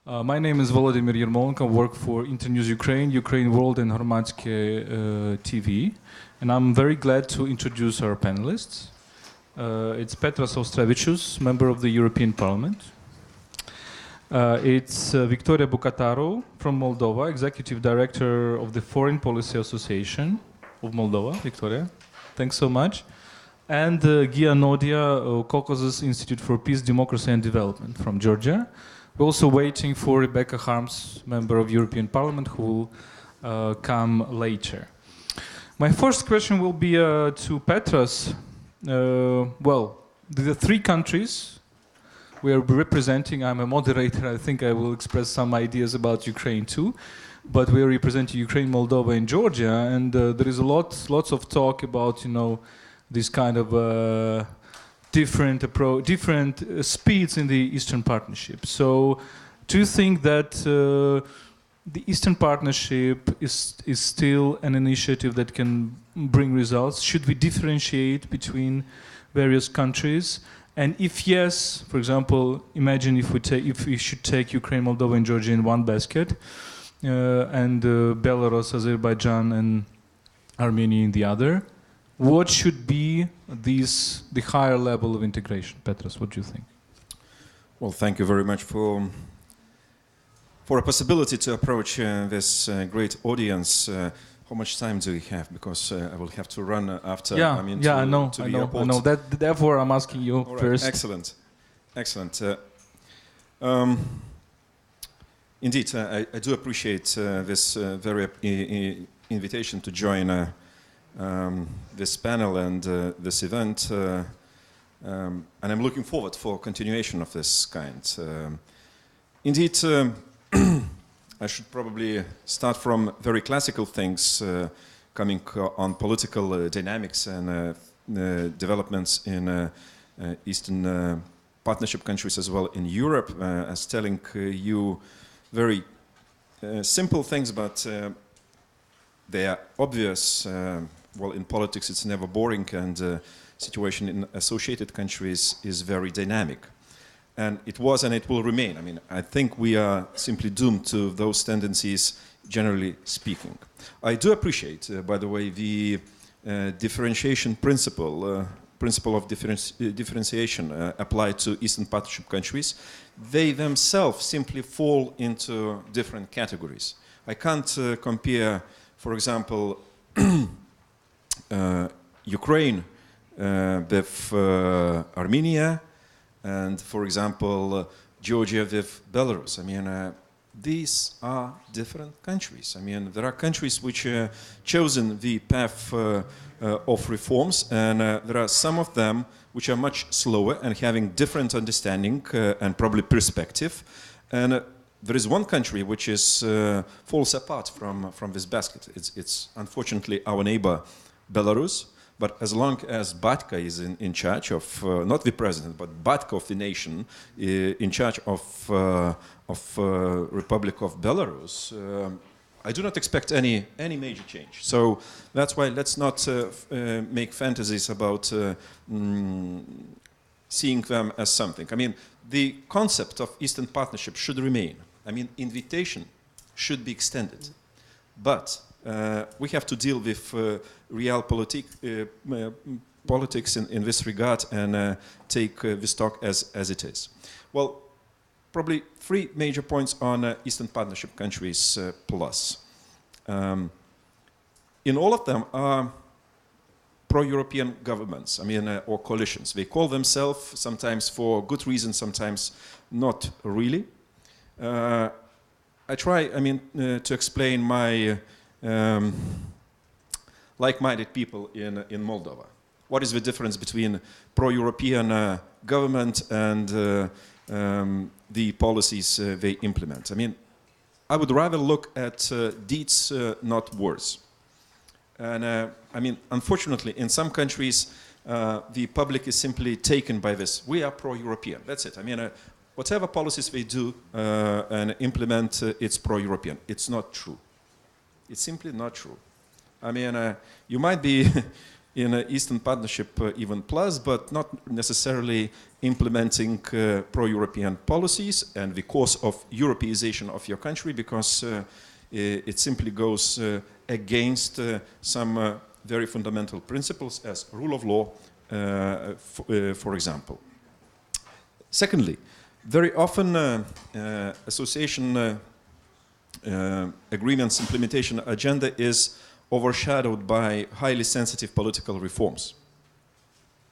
My name is Volodymyr YERMOLENKO. I work for Internews Ukraine, Ukraine World and Hormatske TV. And I'm very glad to introduce our panelists. It's Petras AUŠTREVIČIUS, member of the European Parliament. It's Victoria Bucataru from Moldova, Executive Director of the Foreign Policy Association of Moldova. Victoria, thanks so much. And Gia Nodia, Caucasus Institute for Peace, Democracy and Development from Georgia. We're also waiting for Rebecca Harms, member of European Parliament, who will come later. My first question will be to Petras. Well, the three countries we are representing. I'm a moderator. I think I will express some ideas about Ukraine too. But we are representing Ukraine, Moldova, and Georgia, and there is lots of talk about, you know, this kind of different approach, different speeds in the Eastern Partnership. So, do you think that the Eastern Partnership is still an initiative that can bring results? Should we differentiate between various countries? And if yes, for example, imagine if we should take Ukraine, Moldova, and Georgia in one basket, and Belarus, Azerbaijan, and Armenia in the other. What should be the higher level of integration? Petras, what do you think? Well, thank you very much for a possibility to approach this great audience. How much time do we have? Because I will have to run after. Yeah, I know. Therefore, I'm asking you first. Excellent. Indeed, I do appreciate this very invitation to join this panel and this event, and I'm looking forward for continuation of this kind. Indeed, I should probably start from very classical things, coming on political dynamics and developments in Eastern Partnership countries as well in Europe, as telling you very simple things, but they are obvious. Well, in politics it's never boring, and the situation in associated countries is very dynamic. And it was and it will remain. I mean, I think we are simply doomed to those tendencies, generally speaking. I do appreciate, by the way, the differentiation principle of differentiation applied to Eastern Partnership countries. They themselves simply fall into different categories. I can't compare, for example, Ukraine with Armenia, and, for example, Georgia with Belarus. I mean, these are different countries. I mean, there are countries which have chosen the path of reforms, and there are some of them which are much slower and having different understanding and probably perspective. And there is one country which is falls apart from this basket. It's unfortunately our neighbor Belarus. But as long as Batka is in charge of, not the president, but Batka of the nation, in charge of Republic of Belarus, I do not expect any major change. So that's why let's not make fantasies about seeing them as something. I mean, the concept of Eastern Partnership should remain. I mean, invitation should be extended. But we have to deal with real politics in this regard and take this talk as it is. Well, probably three major points on Eastern Partnership countries plus. In all of them are pro-European governments, I mean, or coalitions. They call themselves sometimes for good reasons, sometimes not really. I try, I mean, to explain my like-minded people in Moldova. What is the difference between pro-European government and the policies they implement? I mean, I would rather look at deeds, not words. And I mean, unfortunately, in some countries, the public is simply taken by this. We are pro-European. That's it. I mean, whatever policies they do and implement, it's pro-European. It's not true. It's simply not true. I mean, you might be in Eastern Partnership even plus, but not necessarily implementing pro-European policies and the course of Europeization of your country, because it simply goes against some very fundamental principles as rule of law, for example. Secondly, very often association agreements implementation agenda is overshadowed by highly sensitive political reforms.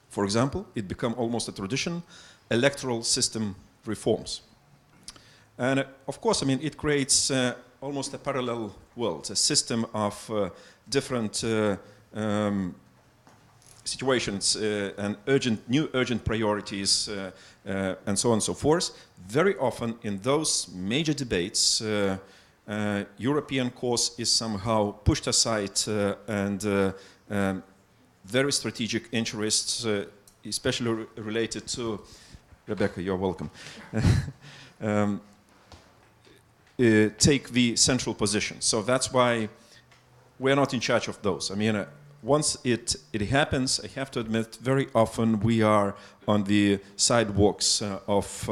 For example, it become almost a tradition, electoral system reforms. And of course, I mean, it creates almost a parallel world, a system of different situations and new urgent priorities and so on and so forth. Very often in those major debates, European cause is somehow pushed aside and very strategic interests, especially related to, Rebecca, you're welcome, take the central position. So that's why we're not in charge of those. I mean, once it happens, I have to admit, very often we are on the sidewalks of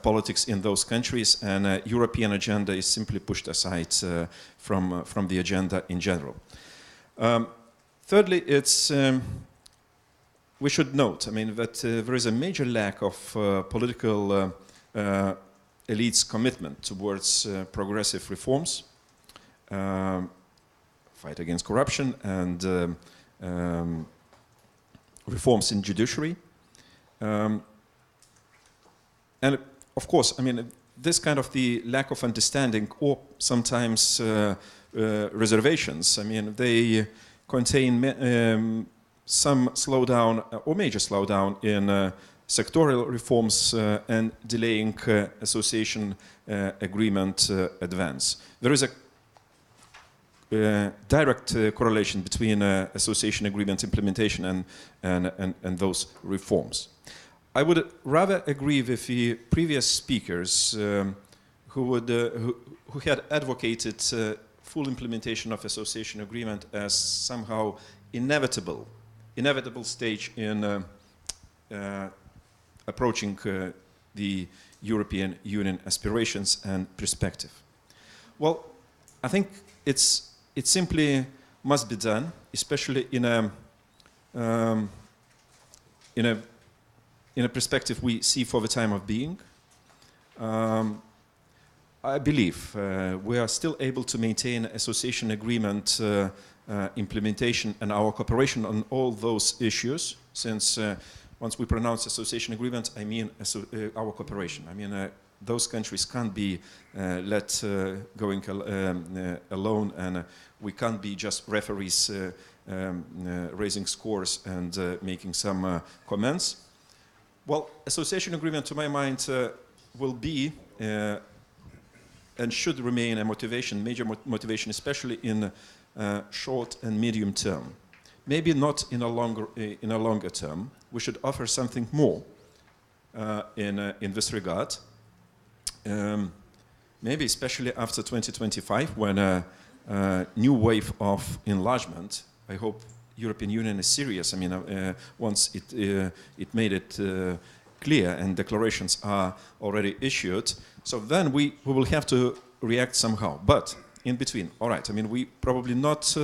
politics in those countries, and European agenda is simply pushed aside from the agenda in general. Thirdly, we should note, I mean, that there is a major lack of political elites' commitment towards progressive reforms, fight against corruption, and reforms in judiciary. And of course, I mean, this kind of the lack of understanding or sometimes reservations, I mean, they contain some slowdown or major slowdown in sectorial reforms and delaying association agreement advance. There is a direct correlation between association agreement implementation and those reforms. I would rather agree with the previous speakers who had advocated full implementation of association agreement as somehow inevitable stage in approaching the European Union aspirations and perspective. Well, I think it simply must be done, especially in a perspective we see for the time of being. I believe we are still able to maintain association agreement implementation and our cooperation on all those issues, since once we pronounce association agreement, I mean our cooperation. I mean, those countries can't be let going alone, and we can't be just referees raising scores and making some comments. Well, association agreement, to my mind, will be and should remain a motivation, major motivation, especially in short and medium term. Maybe not in a longer term. We should offer something more in this regard. Maybe especially after 2025, when a new wave of enlargement, I hope European Union is serious. I mean, once it made it clear and declarations are already issued, so then we will have to react somehow. But in between, all right, I mean, we probably not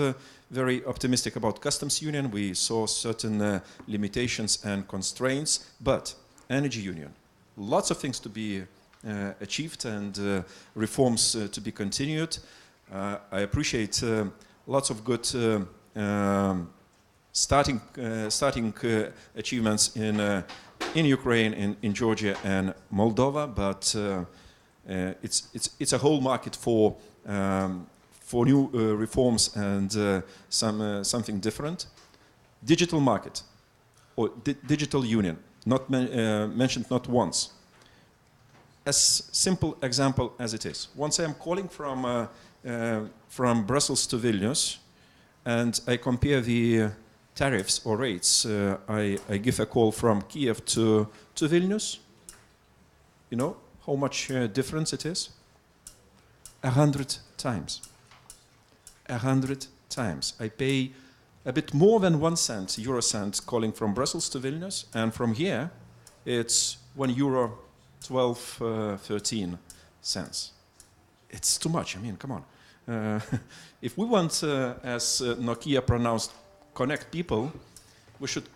very optimistic about customs union. We saw certain limitations and constraints, but energy union, lots of things to be achieved and reforms to be continued. I appreciate lots of good starting achievements in Ukraine, in Georgia and Moldova, but it's a whole market for new reforms and something different. Digital market or digital union, not mentioned not once. As simple example as it is. Once I am calling from Brussels to Vilnius, and I compare the tariffs or rates. I give a call from Kiev to Vilnius. You know how much difference it is? 100 times. 100 times. I pay a bit more than 1 cent, euro cent, calling from Brussels to Vilnius, and from here it's €1.12, 13 cents. It's too much. I mean, come on. If we want, as Nokia pronounced, connect people, we should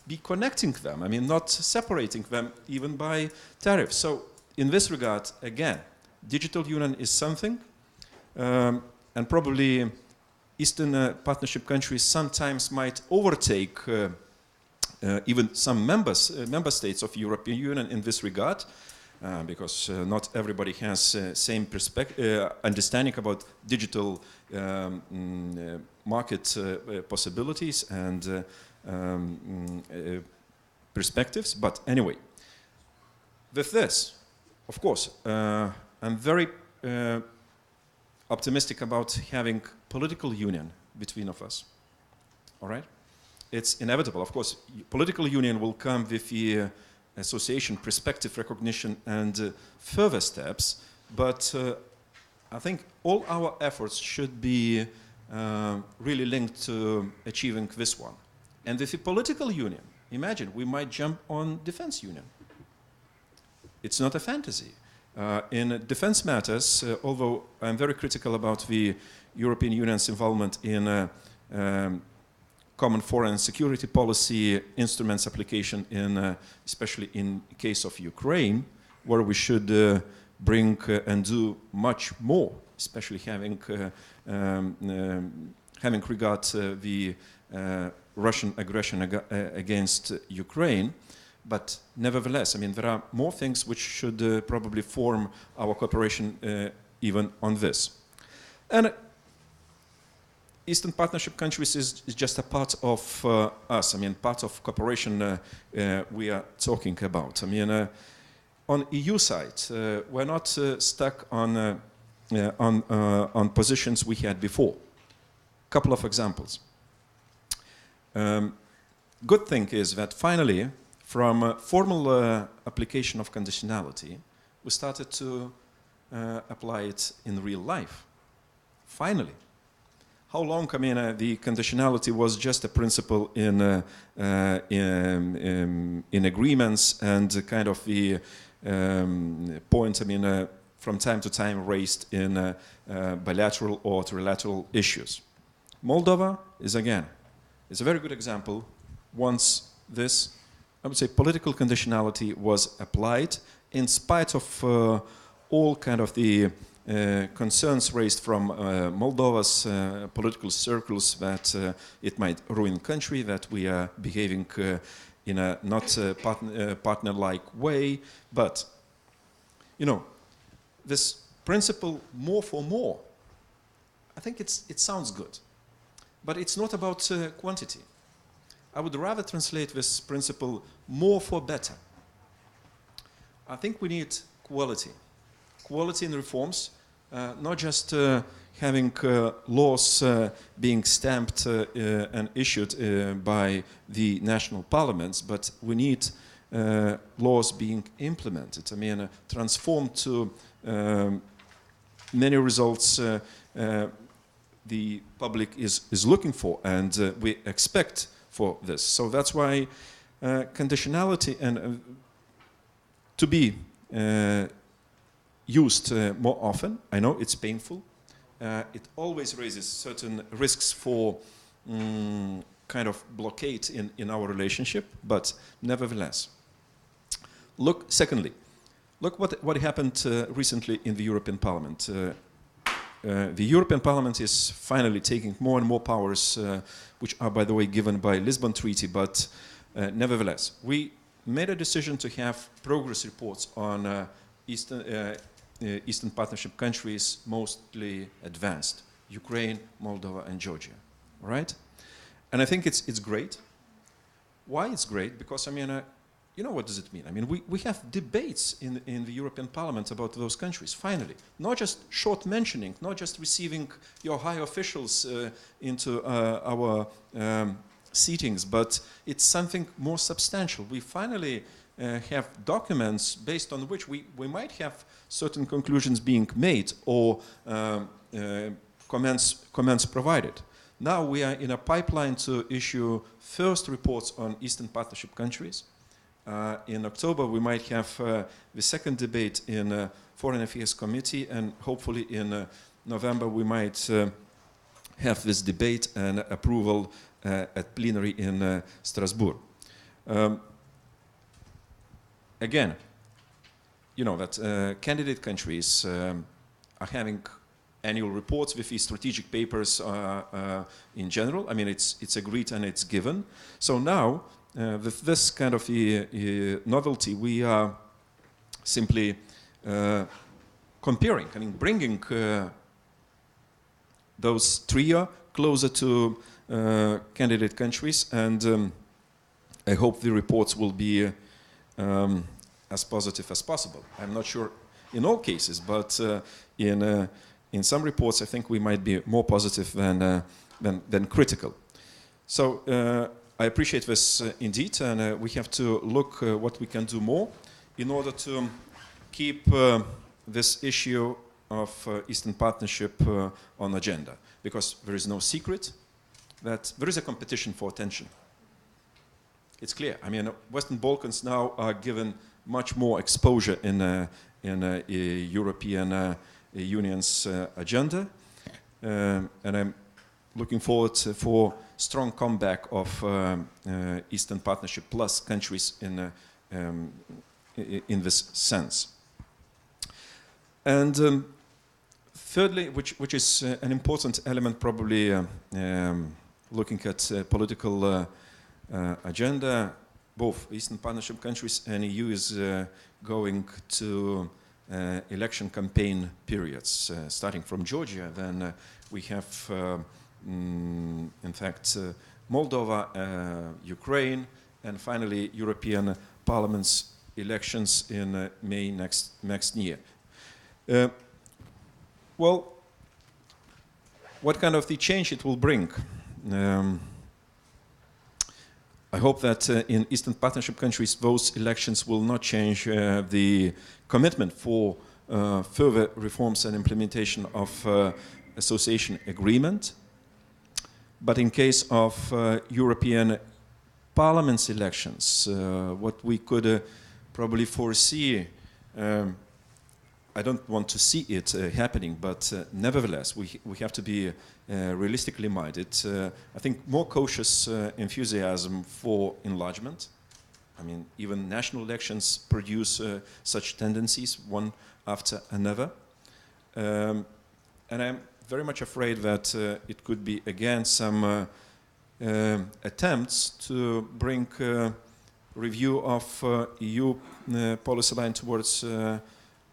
be connecting them. I mean, not separating them even by tariffs. So in this regard, again, digital union is something, and probably Eastern Partnership countries sometimes might overtake even some member states of European Union in this regard, because not everybody has same understanding about digital market possibilities and perspectives. But anyway, with this, of course, I'm very optimistic about having political union between of us. All right? It's inevitable. Of course, political union will come with the association, perspective recognition, and further steps. But I think all our efforts should be really linked to achieving this one. And with the political union, imagine we might jump on defense union. It's not a fantasy. In defense matters, although I'm very critical about the European Union's involvement in common foreign security policy instruments application, especially in case of Ukraine, where we should bring and do much more, especially having regard to the Russian aggression against Ukraine. But nevertheless, I mean, there are more things which should probably form our cooperation even on this. And Eastern Partnership countries is just a part of us. I mean, part of cooperation we are talking about. I mean, on EU side, we're not stuck on positions we had before. Couple of examples. Good thing is that finally, from formal application of conditionality, we started to apply it in real life. Finally. How long, I mean, the conditionality was just a principle in agreements and kind of the point, I mean, from time to time raised in bilateral or trilateral issues. Moldova is, again, it's a very good example. Once this, I would say, political conditionality was applied, in spite of all kind of the concerns raised from Moldova's political circles that it might ruin country, that we are behaving in a not partner-like way. But, you know, this principle more for more, I think it sounds good. But it's not about quantity. I would rather translate this principle more for better. I think we need quality. Quality in reforms, not just having laws being stamped and issued by the national parliaments, but we need laws being implemented. I mean, transformed to many results the public is looking for, and we expect for this. So that's why conditionality and to be used more often. I know it's painful. It always raises certain risks for kind of blockade in our relationship, but nevertheless. Secondly, look what happened recently in the European Parliament. The European Parliament is finally taking more and more powers, which are, by the way, given by Lisbon Treaty, but nevertheless, we made a decision to have progress reports on Eastern Partnership countries, mostly advanced, Ukraine, Moldova, and Georgia, right? And I think it's great. Why it's great? Because, I mean, you know, what does it mean? I mean, we have debates in the European Parliament about those countries, finally. Not just short mentioning, not just receiving your high officials into our seatings, but it's something more substantial. We finally have documents based on which we might have certain conclusions being made or comments provided. Now we are in a pipeline to issue first reports on Eastern Partnership countries. In October we might have the second debate in Foreign Affairs Committee, and hopefully in November we might have this debate and approval at plenary in Strasbourg. Again, you know that candidate countries are having annual reports with these strategic papers in general. I mean, it's agreed and it's given. So now, with this kind of novelty, we are simply comparing, I mean, bringing those trio closer to candidate countries, and I hope the reports will be as positive as possible. I'm not sure in all cases, but in some reports I think we might be more positive than critical. So I appreciate this indeed, and we have to look what we can do more in order to keep this issue of Eastern Partnership on agenda, because there is no secret that there is a competition for attention. It's clear. I mean, Western Balkans now are given much more exposure in European Union's agenda, and I'm looking forward for strong comeback of Eastern Partnership Plus countries in this sense. And thirdly, which is an important element, probably looking at political agenda, both Eastern Partnership countries and EU is going to election campaign periods, starting from Georgia. Then we have, in fact, Moldova, Ukraine, and finally European Parliament's elections in May next year. Well, what kind of the change it will bring? I hope that in Eastern Partnership countries, those elections will not change the commitment for further reforms and implementation of association agreement. But in case of European Parliament's elections, what we could probably foresee, I don't want to see it happening, but nevertheless, we have to be realistically minded. I think more cautious enthusiasm for enlargement. I mean, even national elections produce such tendencies, one after another. And I'm very much afraid that it could be again some attempts to bring review of EU policy line towards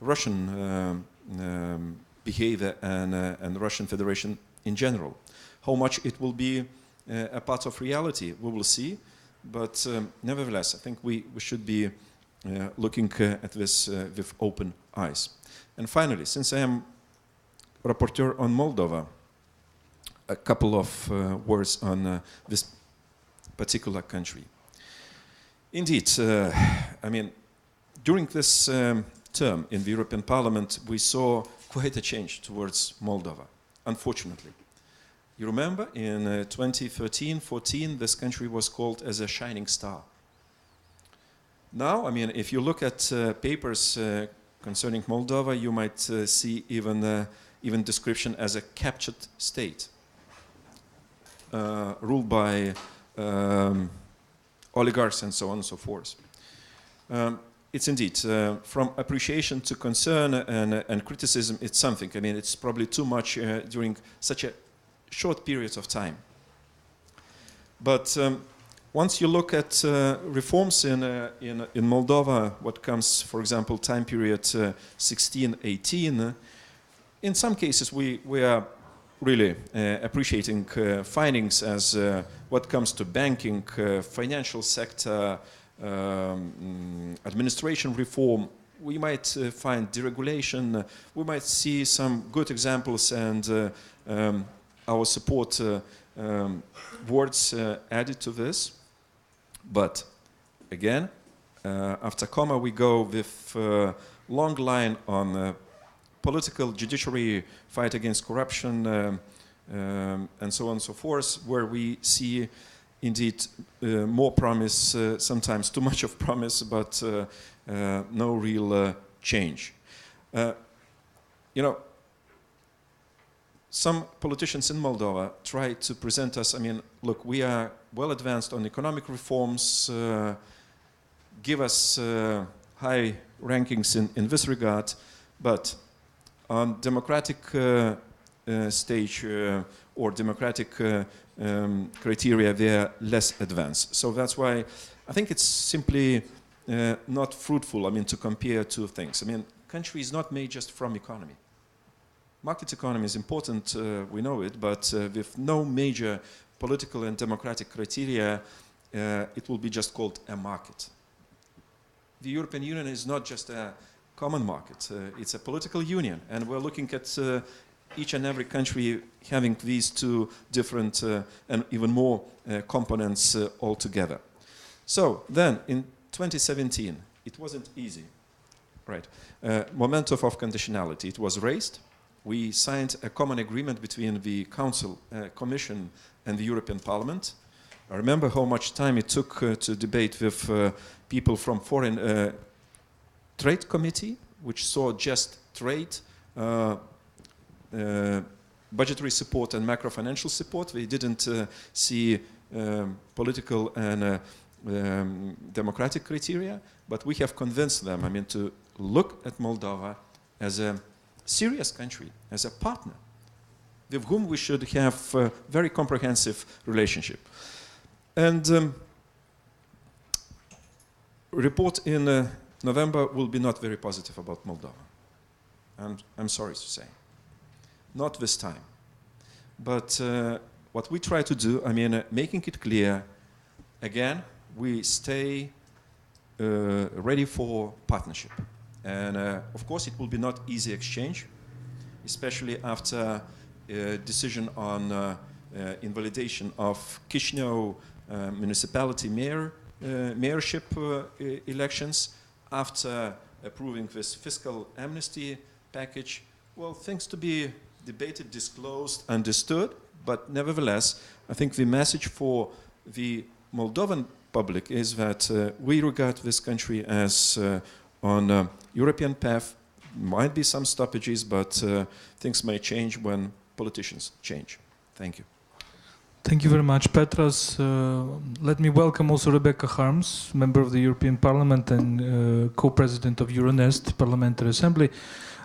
Russian behavior and Russian Federation in general. How much it will be a part of reality, we will see. But nevertheless, I think we should be looking at this with open eyes. And finally, since I am rapporteur on Moldova, a couple of words on this particular country. Indeed, I mean, during this term in the European Parliament, we saw quite a change towards Moldova, unfortunately. You remember, in 2013-14, this country was called as a shining star. Now, I mean, if you look at papers concerning Moldova, you might see even description as a captured state, ruled by oligarchs and so on and so forth. It's indeed, from appreciation to concern and criticism, it's something. I mean, it's probably too much during such a short period of time. But once you look at reforms in Moldova, what comes, for example, time period 16-18, in some cases we are really appreciating findings as what comes to banking, financial sector, administration reform. We might find deregulation, we might see some good examples and our support words added to this. But again, after comma we go with long line on political, judiciary, fight against corruption, and so on and so forth, where we see indeed more promise, sometimes too much of promise, but no real change. You know, some politicians in Moldova try to present us, I mean, look, we are well advanced on economic reforms, give us high rankings in this regard, but on democratic stage or democratic criteria, they are less advanced. So that's why I think it's simply not fruitful, I mean, to compare two things. I mean, country is not made just from economy. Market economy is important, we know it, but with no major political and democratic criteria, it will be just called a market. The European Union is not just a common market, it's a political union, and we're looking at each and every country having these two different and even more components altogether. So then in 2017, it wasn't easy, right? Momentum of conditionality, it was raised. We signed a common agreement between the Council, Commission and the European Parliament. I remember how much time it took to debate with people from Foreign Trade Committee, which saw just trade, budgetary support and macro-financial support. They didn't see political and democratic criteria, but we have convinced them, I mean, to look at Moldova as a serious country, as a partner, with whom we should have a very comprehensive relationship. And report in November will be not very positive about Moldova. I'm sorry to say. Not this time. But what we try to do, I mean, making it clear, again, we stay ready for partnership. And of course, it will be not easy exchange, especially after a decision on invalidation of Chisinau municipality mayorship elections, after approving this fiscal amnesty package. Well, things to be debated, disclosed, understood, but nevertheless, I think the message for the Moldovan public is that we regard this country as on a European path. Might be some stoppages, but things may change when politicians change. Thank you. Thank you very much, Petras. Let me welcome also Rebecca Harms, member of the European Parliament and co-president of Euronest Parliamentary Assembly.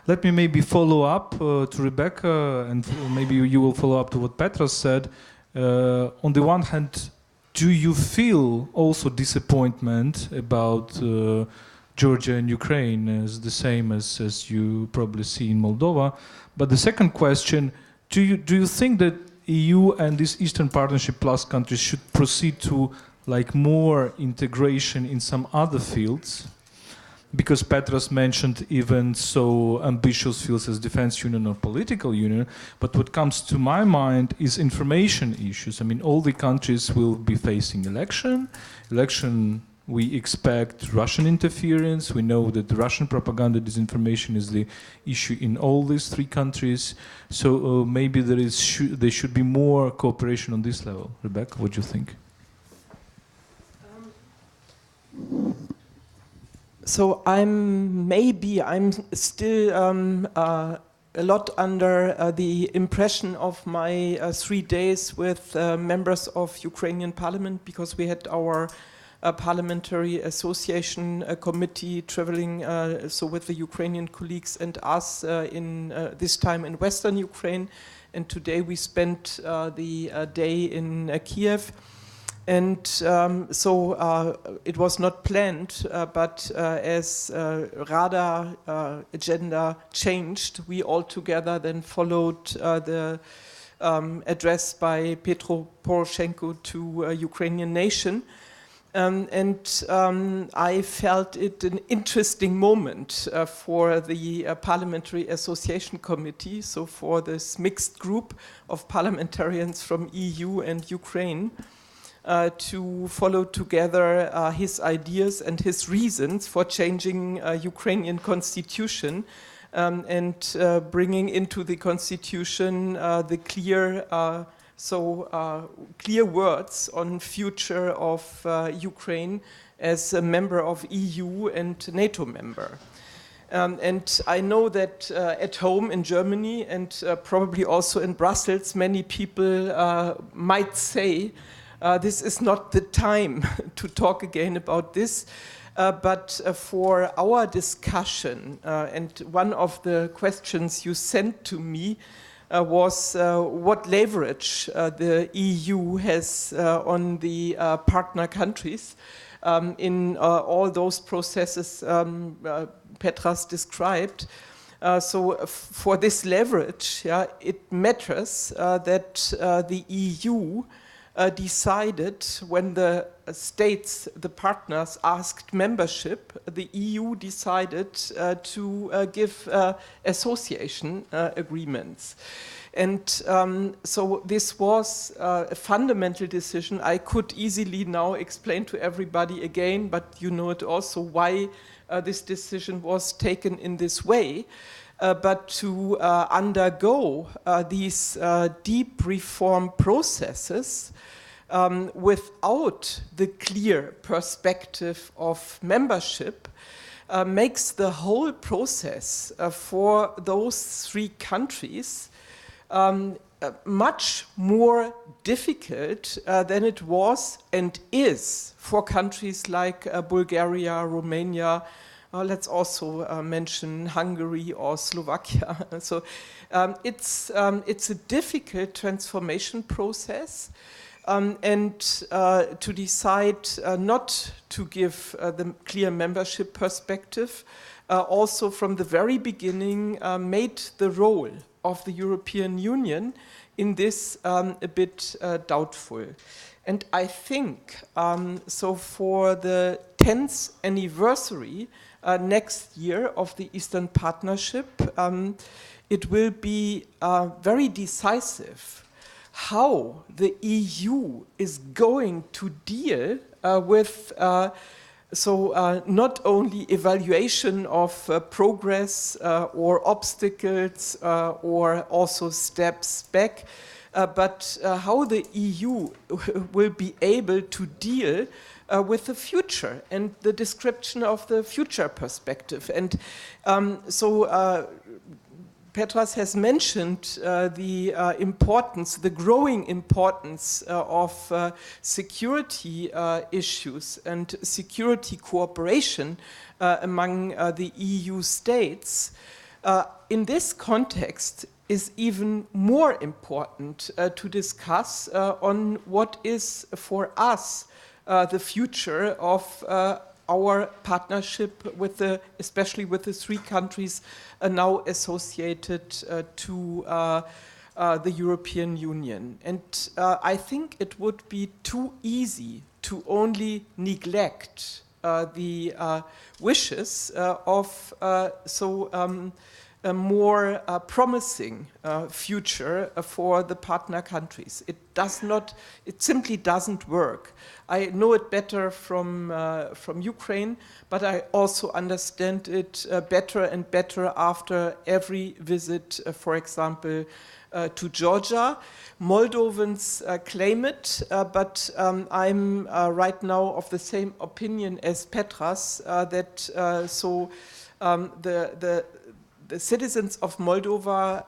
Let me maybe follow up to Rebecca, and maybe you will follow up to what Petras said. On the one hand, do you feel also disappointment about Georgia and Ukraine as the same as you probably see in Moldova? But the second question, do you think that EU and this Eastern Partnership Plus countries should proceed to like more integration in some other fields? Because Petras mentioned even so ambitious fields as defense union or political union, but what comes to my mind is information issues. I mean, all the countries will be facing election. We expect Russian interference. We know that the Russian propaganda disinformation is the issue in all these three countries. So maybe there should be more cooperation on this level. Rebecca, what do you think? So I'm still a lot under the impression of my 3 days with members of Ukrainian Parliament, because we had our parliamentary association committee traveling so with the Ukrainian colleagues and us in this time in Western Ukraine, and today we spent the day in Kiev. And it was not planned, but as Rada agenda changed, we all together then followed the address by Petro Poroshenko to Ukrainian nation. I felt it an interesting moment for the Parliamentary Association Committee, so for this mixed group of parliamentarians from EU and Ukraine, to follow together his ideas and his reasons for changing Ukrainian constitution and bringing into the constitution the clear words on future of Ukraine as a member of EU and NATO member. And I know that at home in Germany and probably also in Brussels, many people might say this is not the time to talk again about this. But for our discussion, and one of the questions you sent to me was what leverage the EU has on the partner countries in all those processes Petras described. So for this leverage, it matters that the EU decided when the states, the partners, asked membership, the EU decided to give association agreements. And so this was a fundamental decision. I could easily now explain to everybody again, but you know it also why this decision was taken in this way. But to undergo these deep reform processes without the clear perspective of membership makes the whole process for those three countries much more difficult than it was and is for countries like Bulgaria, Romania. Let's also mention Hungary or Slovakia. So it's a difficult transformation process, and to decide not to give the clear membership perspective also from the very beginning made the role of the European Union in this a bit doubtful. And I think, so for the 10th anniversary next year of the Eastern Partnership, it will be very decisive how the EU is going to deal with not only evaluation of progress or obstacles or also steps back, but how the EU will be able to deal with the future and the description of the future perspective. And Petras has mentioned the importance, the growing importance of security issues and security cooperation among the EU states. In this context, is even more important to discuss on what is for us the future of our partnership with especially with the three countries now associated to the European Union. And I think it would be too easy to only neglect the wishes of a more promising future for the partner countries. It simply doesn't work. I know it better from Ukraine, but I also understand it better and better after every visit, for example, to Georgia. Moldovans claim it, but I'm right now of the same opinion as Petras, that the citizens of Moldova,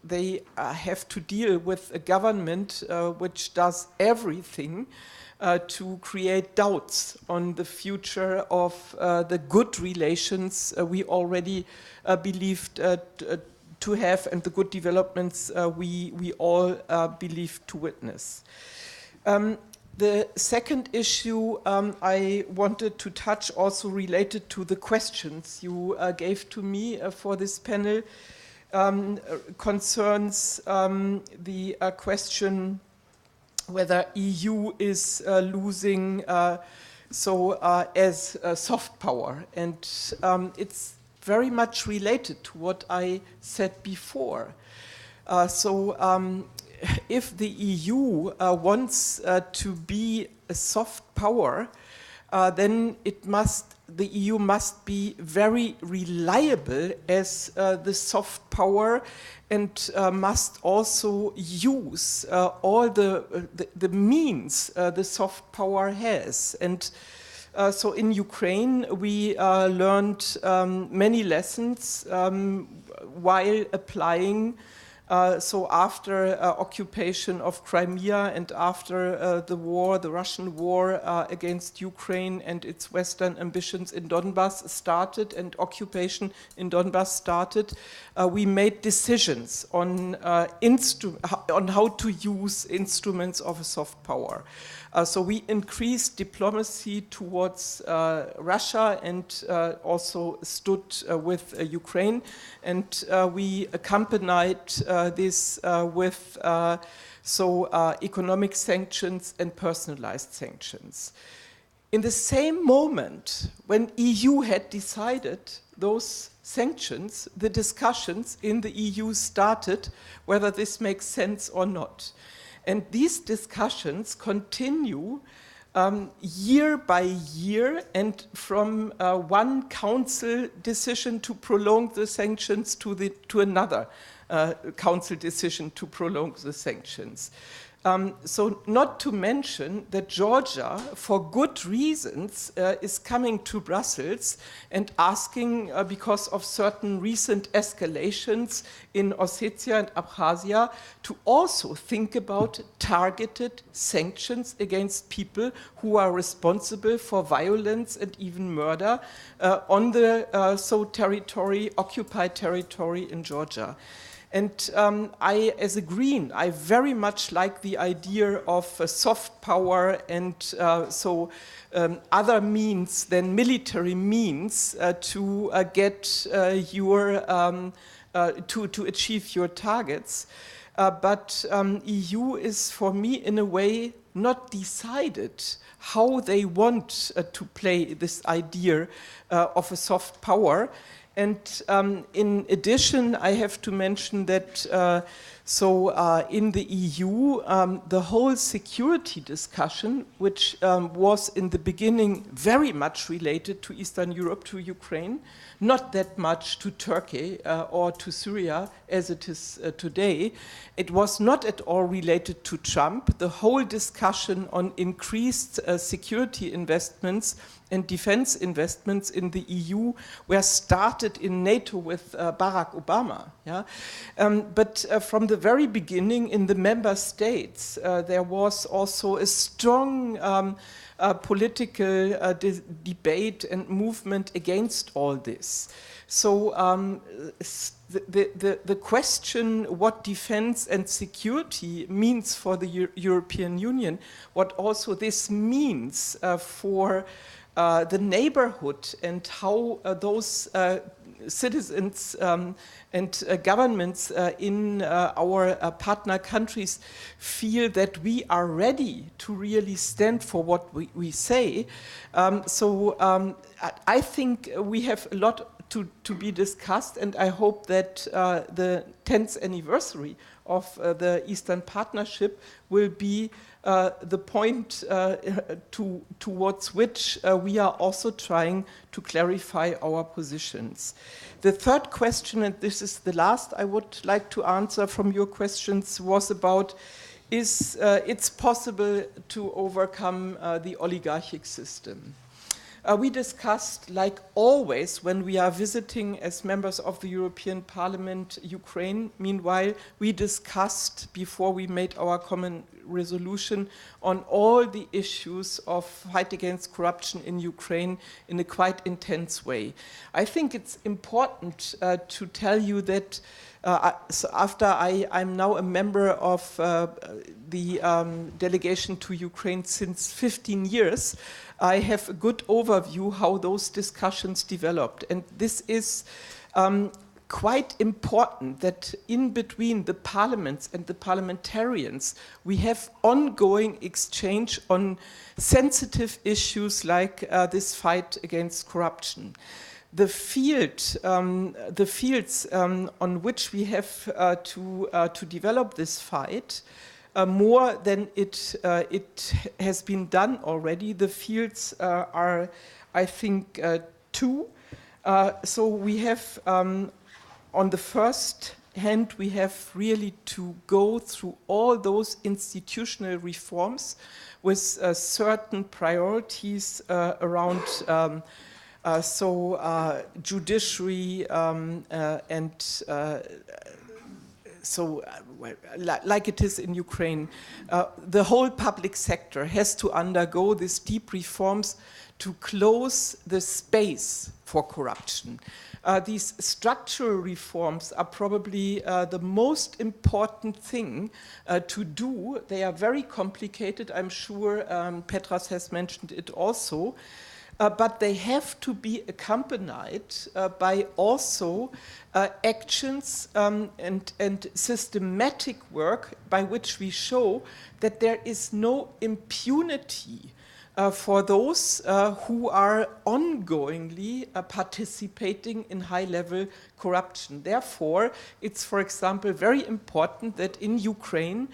they have to deal with a government which does everything to create doubts on the future of the good relations we already believed to have and the good developments we all believe to witness. The second issue I wanted to touch, also related to the questions you gave to me for this panel, concerns the question whether EU is losing as soft power. And it's very much related to what I said before. If the EU wants to be a soft power, then the EU must be very reliable as the soft power, and must also use all the means the soft power has. And so in Ukraine, we learned many lessons while applying. So after occupation of Crimea and after the war, the Russian war against Ukraine and its Western ambitions in Donbass started and occupation in Donbass started, we made decisions on how to use instruments of a soft power. So we increased diplomacy towards Russia and also stood with Ukraine, and we accompanied this with economic sanctions and personalized sanctions. In the same moment when EU had decided those sanctions, the discussions in the EU started whether this makes sense or not. And these discussions continue year by year, and from one council decision to prolong the sanctions to another council decision to prolong the sanctions. So not to mention that Georgia, for good reasons, is coming to Brussels and asking, because of certain recent escalations in Ossetia and Abkhazia, to also think about targeted sanctions against people who are responsible for violence and even murder on the occupied territory in Georgia. And as a Green, I very much like the idea of soft power and other means than military means to achieve your targets. But EU is, for me, in a way, not decided how they want to play this idea of a soft power. And in addition, I have to mention that in the EU, the whole security discussion, which was in the beginning very much related to Eastern Europe, to Ukraine, not that much to Turkey or to Syria as it is today. It was not at all related to Trump. The whole discussion on increased security investments and defense investments in the EU were started in NATO with Barack Obama. Yeah? But from the very beginning in the member states, there was also a strong political debate and movement against all this. So the question what defense and security means for the European Union, what also this means for the neighborhood and how those citizens and governments in our partner countries feel that we are ready to really stand for what we say. I think we have a lot to be discussed, and I hope that the 10th anniversary of the Eastern Partnership will be the point towards which we are also trying to clarify our positions. The third question, and this is the last I would like to answer from your questions, was about it's possible to overcome the oligarchic system. We discussed, like always, when we are visiting as members of the European Parliament, Ukraine. Meanwhile, we discussed, before we made our common resolution, on all the issues of fight against corruption in Ukraine in a quite intense way. I think it's important to tell you that after I'm now a member of the delegation to Ukraine since 15 years, I have a good overview how those discussions developed. And this is quite important that in between the parliaments and the parliamentarians, we have ongoing exchange on sensitive issues like this fight against corruption. The fields on which we have to develop this fight more than it has been done already. The fields are, I think, two. So we have, on the first hand, we have really to go through all those institutional reforms with certain priorities around judiciary and like it is in Ukraine, the whole public sector has to undergo these deep reforms to close the space for corruption. These structural reforms are probably the most important thing to do. They are very complicated. I'm sure Petras has mentioned it also. But they have to be accompanied by also actions and systematic work by which we show that there is no impunity for those who are ongoingly participating in high-level corruption. Therefore, it's, for example, very important that in Ukraine,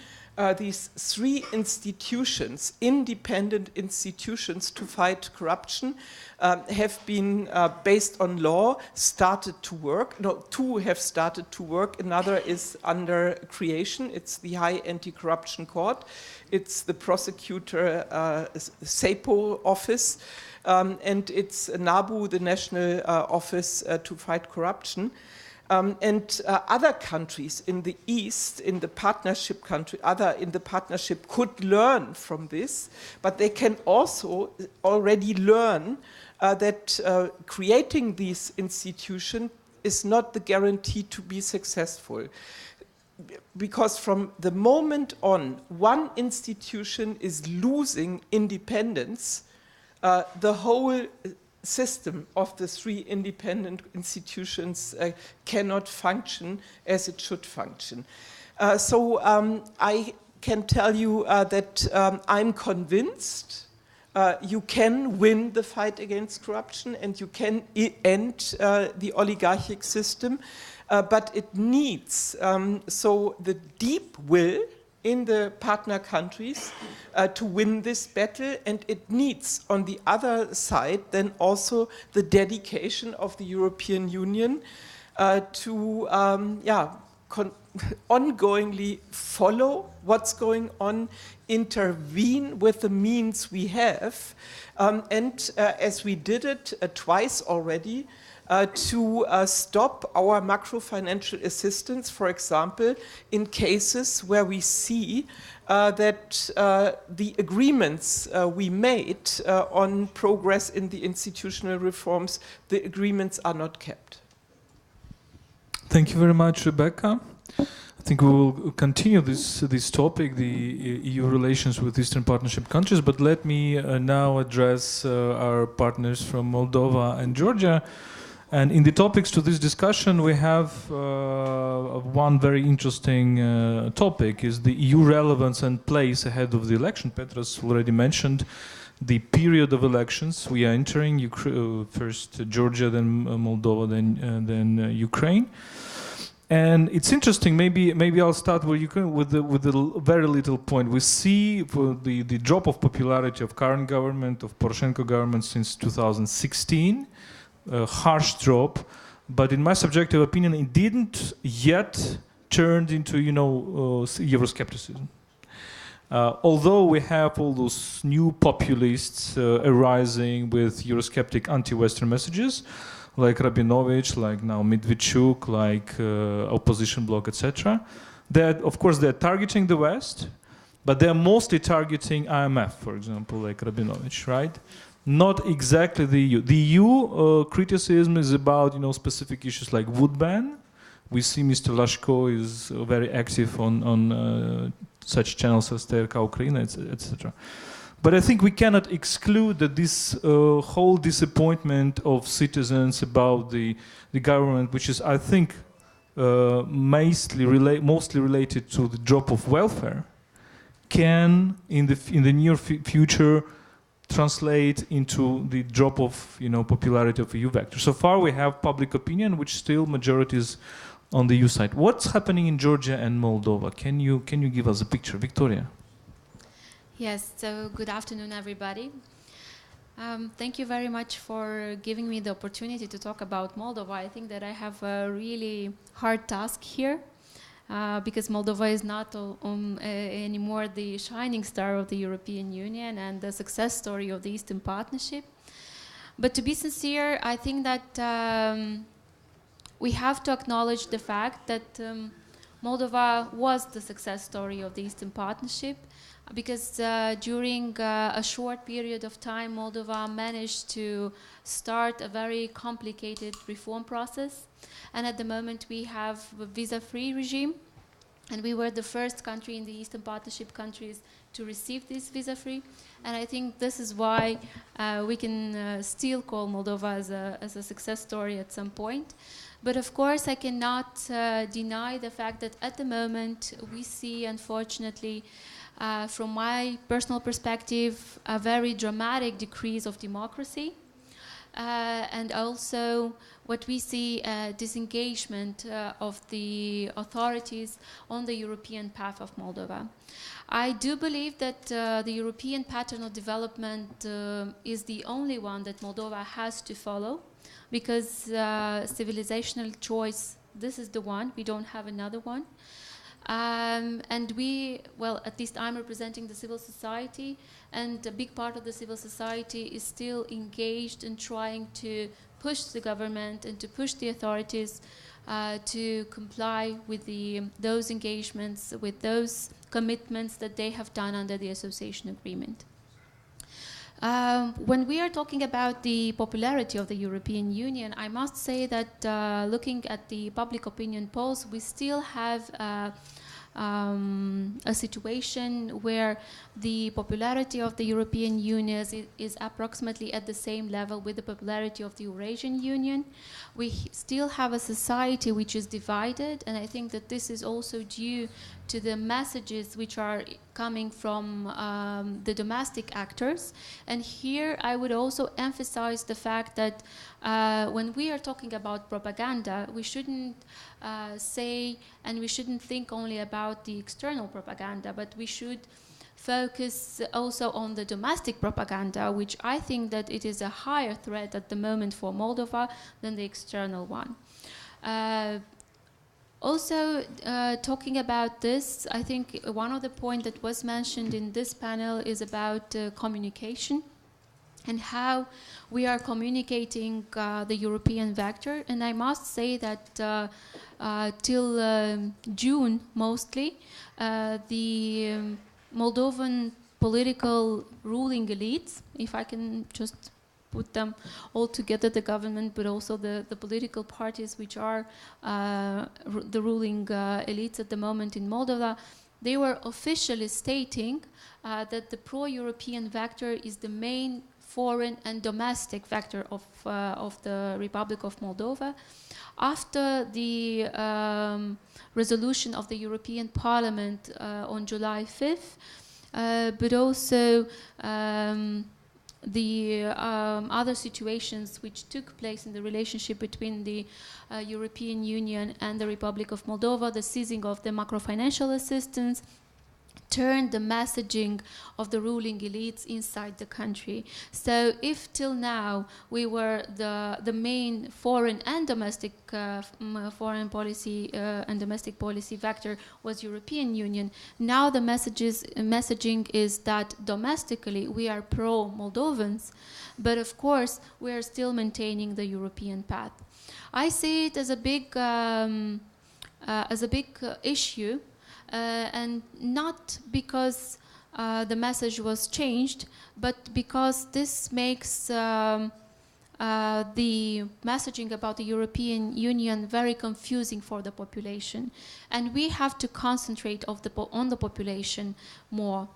these three institutions, independent institutions to fight corruption, have been, based on law, started to work. No, two have started to work. Another is under creation. It's the High Anti-Corruption Court. It's the prosecutor SEPO office. And it's NABU, the National Office to Fight Corruption. Other countries in the East, in the partnership could learn from this, but they can also already learn that creating these institutions is not the guarantee to be successful. Because from the moment on, one institution is losing independence, the whole system of the three independent institutions cannot function as it should function. I can tell you that I'm convinced you can win the fight against corruption and you can end the oligarchic system, but it needs the deep will in the partner countries to win this battle, and it needs, on the other side, then also the dedication of the European Union to ongoingly follow what's going on, intervene with the means we have, and as we did it twice already, to stop our macro-financial assistance, for example, in cases where we see that the agreements we made on progress in the institutional reforms, the agreements are not kept. Thank you very much, Rebecca. I think we will continue this topic, the EU relations with Eastern Partnership countries, but let me now address our partners from Moldova and Georgia. And in the topics to this discussion, we have one very interesting topic, is the EU relevance and place ahead of the election. Petras already mentioned the period of elections we are entering, first Georgia, then Moldova, then Ukraine. And it's interesting, maybe I'll start with Ukraine with the very little point. We see for the drop of popularity of current government, of Poroshenko government since 2016, a harsh drop, but in my subjective opinion, it didn't yet turn into, Euroscepticism. Although we have all those new populists arising with Eurosceptic anti-Western messages, like Rabinovich, like now Medvedchuk, like opposition bloc, etc. That, of course, they're targeting the West, but they're mostly targeting IMF, for example, like Rabinovich, right? Not exactly the EU. The EU criticism is about, specific issues like wood ban. We see Mr. Lashko is very active on such channels as TRK Ukraine, etc. But I think we cannot exclude that this whole disappointment of citizens about the government, which is, I think, mostly related to the drop of welfare, can, in the near future, translate into the drop of popularity of EU vector. So far we have public opinion, which still majorities on the EU side. What's happening in Georgia and Moldova? Can you give us a picture, Victoria? Yes. So good afternoon, everybody. Thank you very much for giving me the opportunity to talk about Moldova. I think that I have a really hard task here because Moldova is not anymore the shining star of the European Union and the success story of the Eastern Partnership. But to be sincere, I think that we have to acknowledge the fact that Moldova was the success story of the Eastern Partnership, because during a short period of time, Moldova managed to start a very complicated reform process. And at the moment, we have a visa-free regime. And we were the first country in the Eastern Partnership countries to receive this visa-free. And I think this is why we can still call Moldova as a success story at some point. But of course, I cannot deny the fact that at the moment, we see, unfortunately, from my personal perspective, a very dramatic decrease of democracy, and also what we see disengagement of the authorities on the European path of Moldova. I do believe that the European pattern of development is the only one that Moldova has to follow, because civilizational choice, this is the one, we don't have another one. And we, well, at least I'm representing the civil society, and a big part of the civil society is still engaged in trying to push the government and to push the authorities to comply with those engagements, with those commitments that they have done under the association agreement. When we are talking about the popularity of the European Union, I must say that looking at the public opinion polls, we still have a situation where the popularity of the European Union is approximately at the same level with the popularity of the Eurasian Union. We still have a society which is divided, and I think that this is also due to the messages which are coming from the domestic actors. And here I would also emphasize the fact that when we are talking about propaganda, we shouldn't say and we shouldn't think only about the external propaganda, but we should focus also on the domestic propaganda, which I think that it is a higher threat at the moment for Moldova than the external one. Also, talking about this, I think one of the points that was mentioned in this panel is about communication and how we are communicating the European vector. And I must say that till June, mostly, the Moldovan political ruling elites, if I can just put them all together, the government, but also the political parties which are the ruling elites at the moment in Moldova, they were officially stating that the pro-European vector is the main foreign and domestic vector of the Republic of Moldova. After the resolution of the European Parliament on July 5th, but also the other situations which took place in the relationship between the European Union and the Republic of Moldova, the seizing of the macrofinancial assistance, turned the messaging of the ruling elites inside the country. So if till now we were the main foreign and domestic foreign policy and domestic policy vector was European Union, now the messaging is that domestically we are pro-Moldovans, but of course we are still maintaining the European path. I see it as a big issue. And not because the message was changed, but because this makes the messaging about the European Union very confusing for the population. And we have to concentrate on the population more.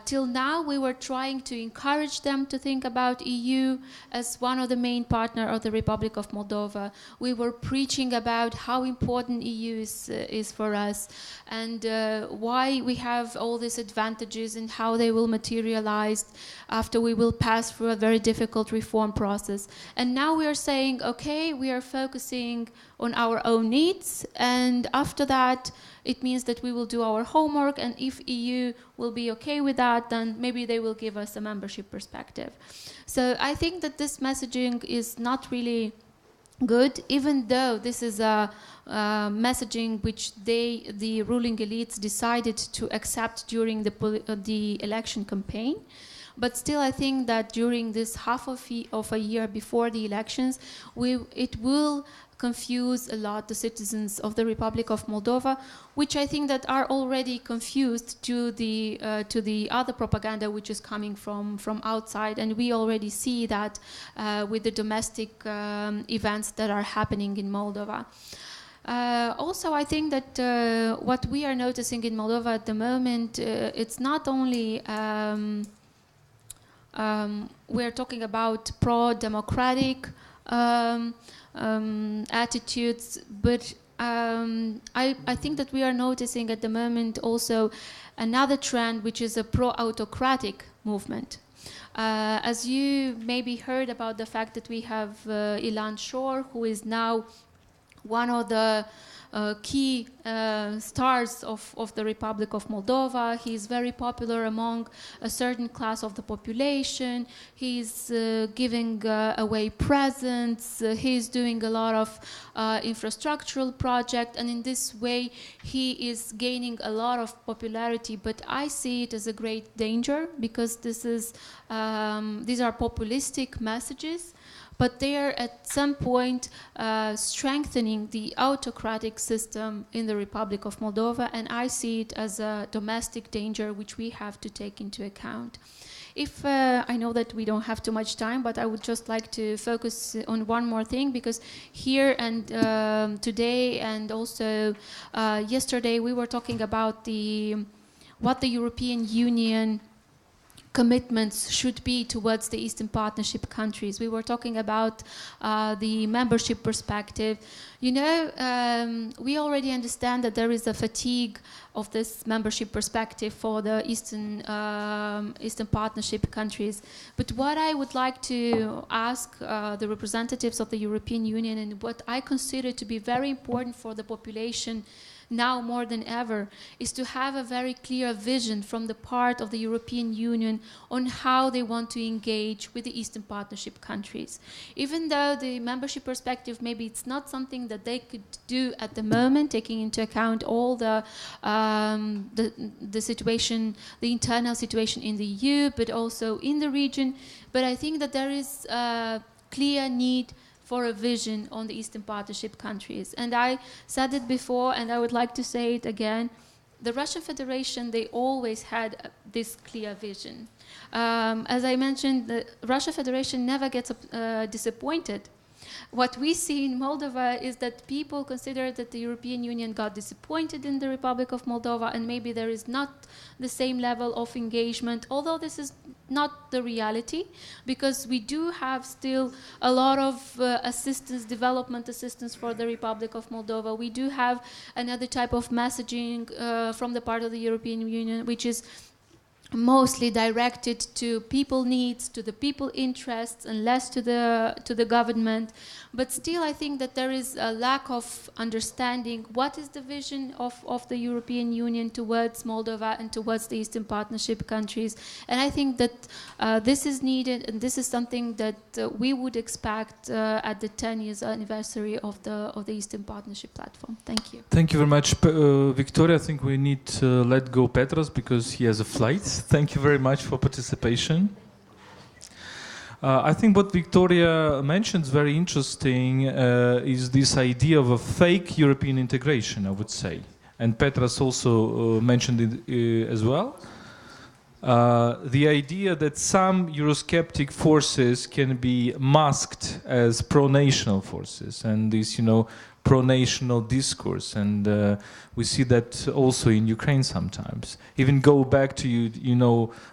Till now, we were trying to encourage them to think about EU as one of the main partners of the Republic of Moldova. We were preaching about how important EU is for us and why we have all these advantages and how they will materialize after we will pass through a very difficult reform process. classes. And now we are saying, okay, we are focusing on our own needs, and after that, it means that we will do our homework, and if EU will be okay with that, then maybe they will give us a membership perspective. So I think that this messaging is not really good, even though this is a messaging which the ruling elites decided to accept during the election campaign. But still, I think that during this half of a year before the elections, it will confuse a lot the citizens of the Republic of Moldova, which I think that are already confused to the other propaganda which is coming from outside, and we already see that with the domestic events that are happening in Moldova. Also, I think that what we are noticing in Moldova at the moment, it's not only we're talking about pro-democratic attitudes, but I think that we are noticing at the moment also another trend, which is a pro-autocratic movement. As you maybe heard about the fact that we have Ilan Shor, who is now one of the key stars of the Republic of Moldova. He's very popular among a certain class of the population. He's giving away presents. He's doing a lot of infrastructural projects, and in this way he is gaining a lot of popularity. But I see it as a great danger, because these are populistic messages, but they are at some point strengthening the autocratic system in the Republic of Moldova, and I see it as a domestic danger which we have to take into account. If I know that we don't have too much time, but I would just like to focus on one more thing, because here and today and also yesterday we were talking about what the European Union commitments should be towards the Eastern Partnership countries. We were talking about the membership perspective. You know, we already understand that there is a fatigue of this membership perspective for the Eastern Partnership countries. But what I would like to ask the representatives of the European Union, and what I consider to be very important for the population now more than ever, is to have a very clear vision from the part of the European Union on how they want to engage with the Eastern Partnership countries. Even though the membership perspective, maybe it's not something that they could do at the moment, taking into account all the situation, the internal situation in the EU, but also in the region. But I think that there is a clear need for a vision on the Eastern Partnership countries. And I said it before, and I would like to say it again. The Russian Federation, they always had this clear vision. As I mentioned, the Russian Federation never gets disappointed. What we see in Moldova is that people consider that the European Union got disappointed in the Republic of Moldova, and maybe there is not the same level of engagement, although this is not the reality, because we do have still a lot of assistance, development assistance for the Republic of Moldova. We do have another type of messaging from the part of the European Union, which is mostly directed to people needs, to the people interests, and less to the government. But still, I think that there is a lack of understanding what is the vision of the European Union towards Moldova and towards the Eastern Partnership countries. And I think that this is needed, and this is something that we would expect at the 10 years anniversary of the Eastern Partnership platform. Thank you. Thank you very much, Victoria. I think we need to let go Petras because he has a flight. Thank you very much for participation. I think what Victoria mentioned is very interesting, is this idea of a fake European integration, I would say. And Petras also mentioned it as well. The idea that some Eurosceptic forces can be masked as pro-national forces, and this, pro-national discourse, and we see that also in Ukraine sometimes. Even go back to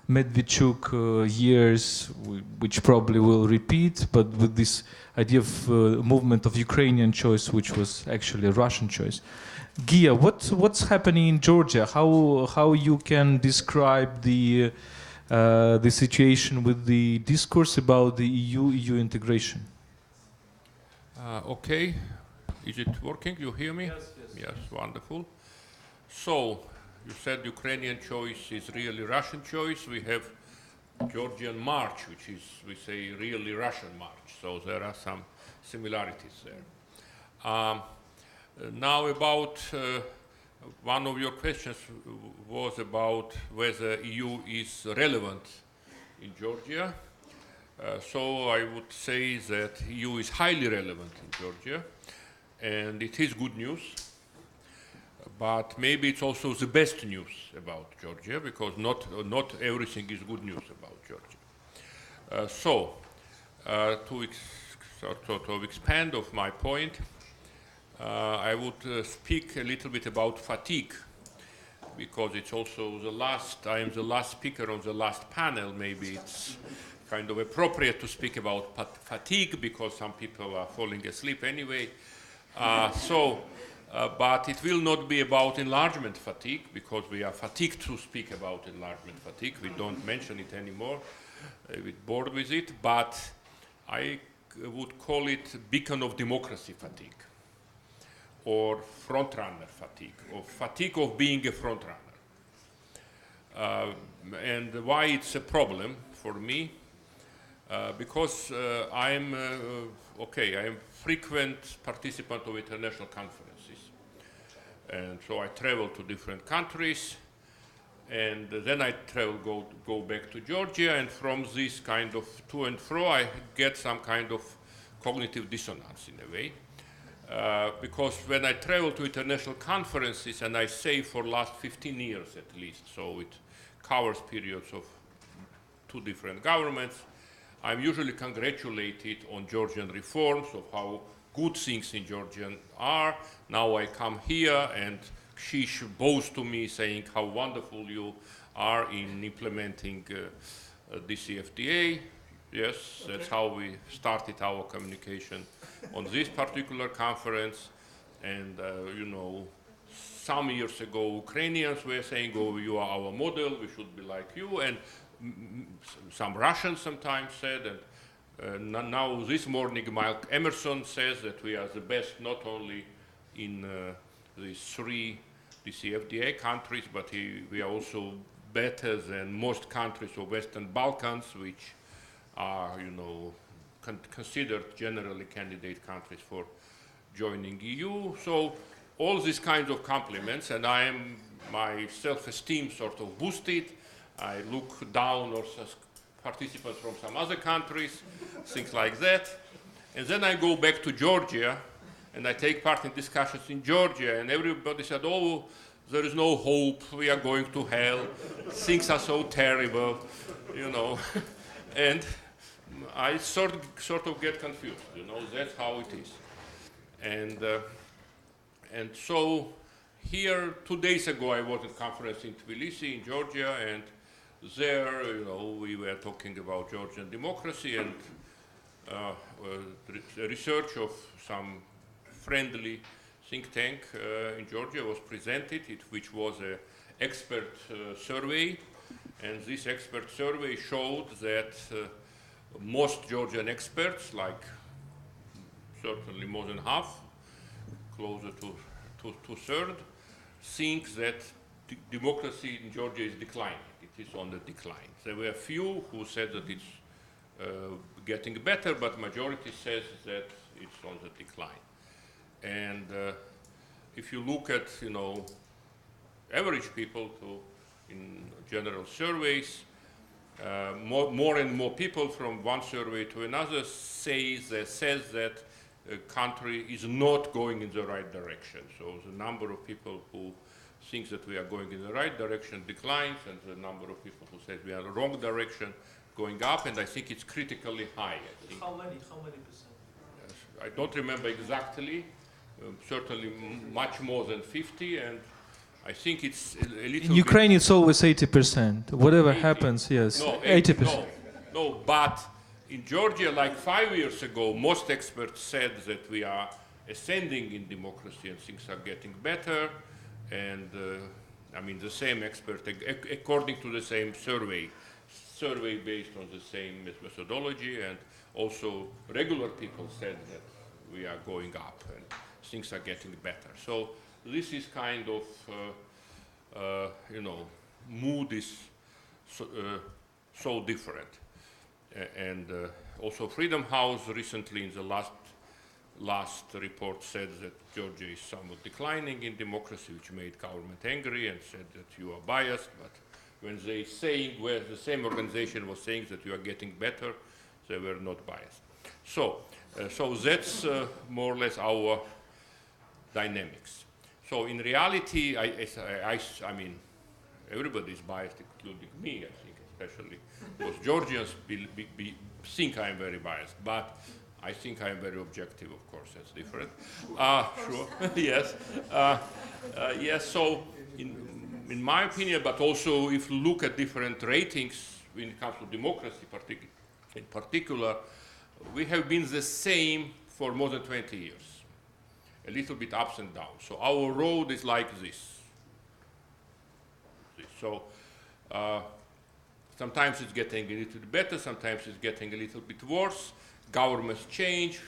Medvedchuk years, which probably will repeat, but with this idea of movement of Ukrainian choice, which was actually a Russian choice. Gia, what's happening in Georgia? How you can describe the the situation with the discourse about the EU integration. Okay, is it working? You hear me? Yes, yes. Yes, wonderful. So, you said Ukrainian choice is really Russian choice. We have Georgian march, which is, we say, really Russian march. So there are some similarities there. Now about, one of your questions was about whether EU is relevant in Georgia. So I would say that EU is highly relevant in Georgia, and it is good news. But maybe it's also the best news about Georgia, because not everything is good news about Georgia. To sort of expand of my point, I would speak a little bit about fatigue, because it's also the last, I am the last speaker on the last panel. Maybe it's kind of appropriate to speak about fatigue, because some people are falling asleep anyway. But it will not be about enlargement fatigue, because we are fatigued to speak about enlargement fatigue. We don't mention it anymore. We're bored with it. But I would call it beacon of democracy fatigue, or frontrunner fatigue, or fatigue of being a frontrunner. And why it's a problem for me? Because I am frequent participant of international conferences. And so I travel to different countries, and then I go back to Georgia, and from this kind of to and fro, I get some kind of cognitive dissonance in a way. Because when I travel to international conferences, and I say for last 15 years at least, so it covers periods of 2 different governments, I'm usually congratulated on Georgian reforms, of how good things in Georgia are. Now I come here and she bows to me saying how wonderful you are in implementing DCFTA. Yes, that's how we started our communication on this particular conference. And you know, some years ago Ukrainians were saying, oh, you are our model, we should be like you. And some Russians sometimes said, and now this morning Mike Emerson says that we are the best not only in these 3 DCFTA countries, but we are also better than most countries of Western Balkans, which are, you know, considered generally candidate countries for joining EU. So all these kinds of compliments, and my self-esteem sort of boosted. I look down also as participants from some other countries, things like that. And then I go back to Georgia, and I take part in discussions in Georgia, and everybody said, oh, there is no hope, we are going to hell, things are so terrible, you know. And I sort of get confused, you know, that's how it is. And so here, 2 days ago, I was at a conference in Tbilisi, in Georgia, and there, you know, we were talking about Georgian democracy, and research of some friendly think tank in Georgia was presented, which was an expert survey, and this expert survey showed that most Georgian experts, like certainly more than half, closer to 2/3, think that democracy in Georgia is declining. It is on the decline. There were a few who said that it's getting better, but majority says that it's on the decline. And if you look at, you know, average people in general surveys, more and more people from one survey to another says that a country is not going in the right direction. So the number of people who think that we are going in the right direction declines, and the number of people who say we are in the wrong direction going up, and I think it's critically high. How many percent? Yes, I don't remember exactly, certainly much more than 50, and I think it's a little In Ukraine, it's always 80%. Whatever 80. happens, yes, No, 80%. No, but in Georgia, like 5 years ago, most experts said that we are ascending in democracy and things are getting better. And I mean, the same expert, according to the same survey, survey based on the same methodology, and also regular people said that we are going up and things are getting better. So this is kind of, you know, mood is so different. And also Freedom House recently in the last report said that Georgia is somewhat declining in democracy, which made government angry and said that you are biased. But when they saying, where the same organization was saying that you are getting better, they were not biased. So, so that's more or less our dynamics. So in reality, I mean, everybody is biased, including me, I think, especially because Georgians think I am very biased, but I think I am very objective, of course, that's different. Sure, yes. Yes, so in my opinion, but also if you look at different ratings when it comes to democracy in particular, we have been the same for more than 20 years. A little bit ups and downs. So our road is like this. So sometimes it's getting a little bit better, sometimes it's getting a little bit worse. Governments change,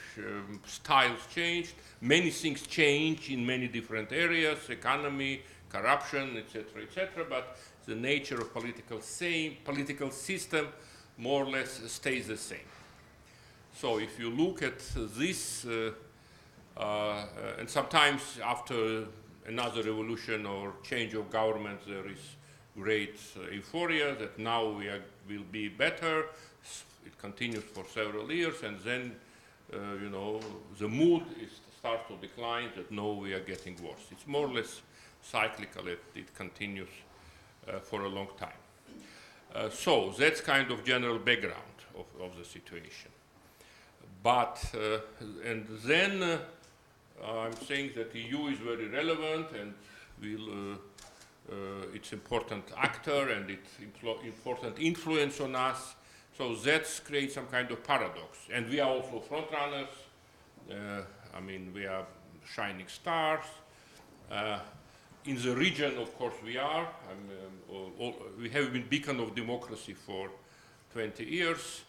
styles change, many things change in many different areas, economy, corruption, etc., but the nature of political system more or less stays the same. So if you look at this, and sometimes after another revolution or change of government, there is great euphoria that now will be better. It continues for several years, and then, you know, the mood starts to decline, that no, we are getting worse. It's more or less cyclical, it continues for a long time. So that's kind of general background of the situation. But, and then I'm saying that the EU is very relevant and will, it's important actor and it's important influence on us. So that creates some kind of paradox. And we are also front runners. I mean, we are shining stars. In the region, of course, we are. We have been beacon of democracy for 20 years.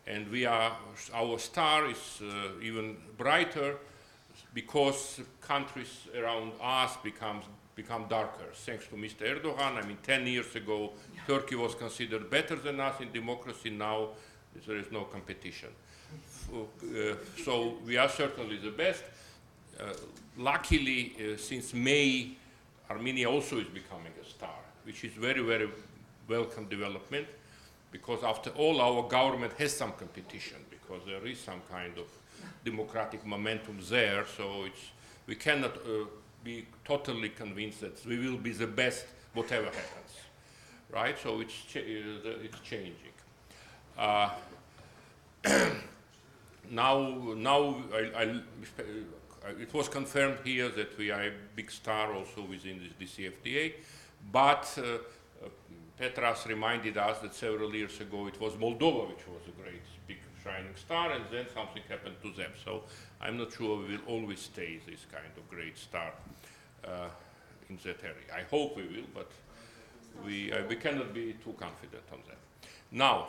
And we are, our star is even brighter because countries around us become darker. Thanks to Mr. Erdogan. I mean, 10 years ago, Turkey was considered better than us in democracy. Now there is no competition. So we are certainly the best. Luckily, since May, Armenia also is becoming a star, which is very, very welcome development, because after all, our government has some competition, because there is some kind of democratic momentum there, so we cannot be totally convinced that we will be the best whatever happens, right? So it's changing. Now it was confirmed here that we are a big star also within the DCFTA, but Petras reminded us that several years ago it was Moldova which was a great big shining star, and then something happened to them. So I'm not sure we will always stay this kind of great star in that area. I hope we will, but we cannot be too confident on that. Now,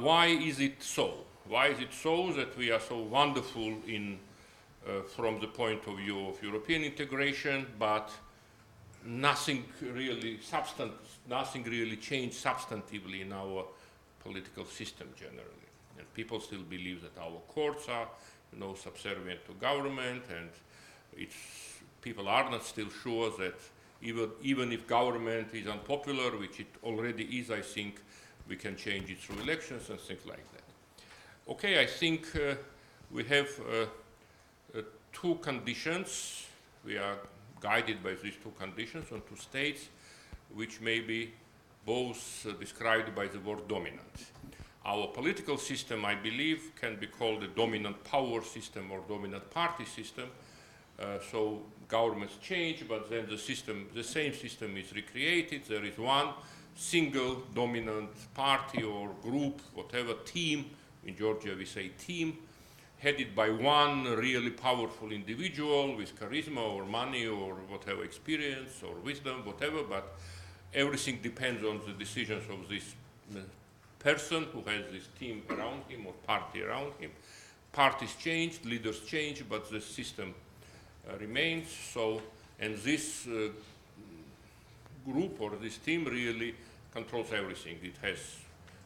why is it so? Why is it so that we are so wonderful in from the point of view of European integration, but nothing really changed substantively in our political system generally? And people still believe that our courts are, you know, subservient to government, and people are not still sure that even if government is unpopular, which it already is, I think we can change it through elections and things like that. Okay, I think we have two conditions. We are guided by these two conditions on two states, which may be both described by the word dominant. Our political system, I believe, can be called a dominant power system or dominant party system. So governments change, but then the same system is recreated. There is one single dominant party or group, whatever, team. In Georgia we say team, headed by one really powerful individual with charisma or money or whatever, experience or wisdom, whatever, but everything depends on the decisions of this person who has this team around him or party around him. Parties change, leaders change, but the system remains. So, and this group or this team really controls everything. It has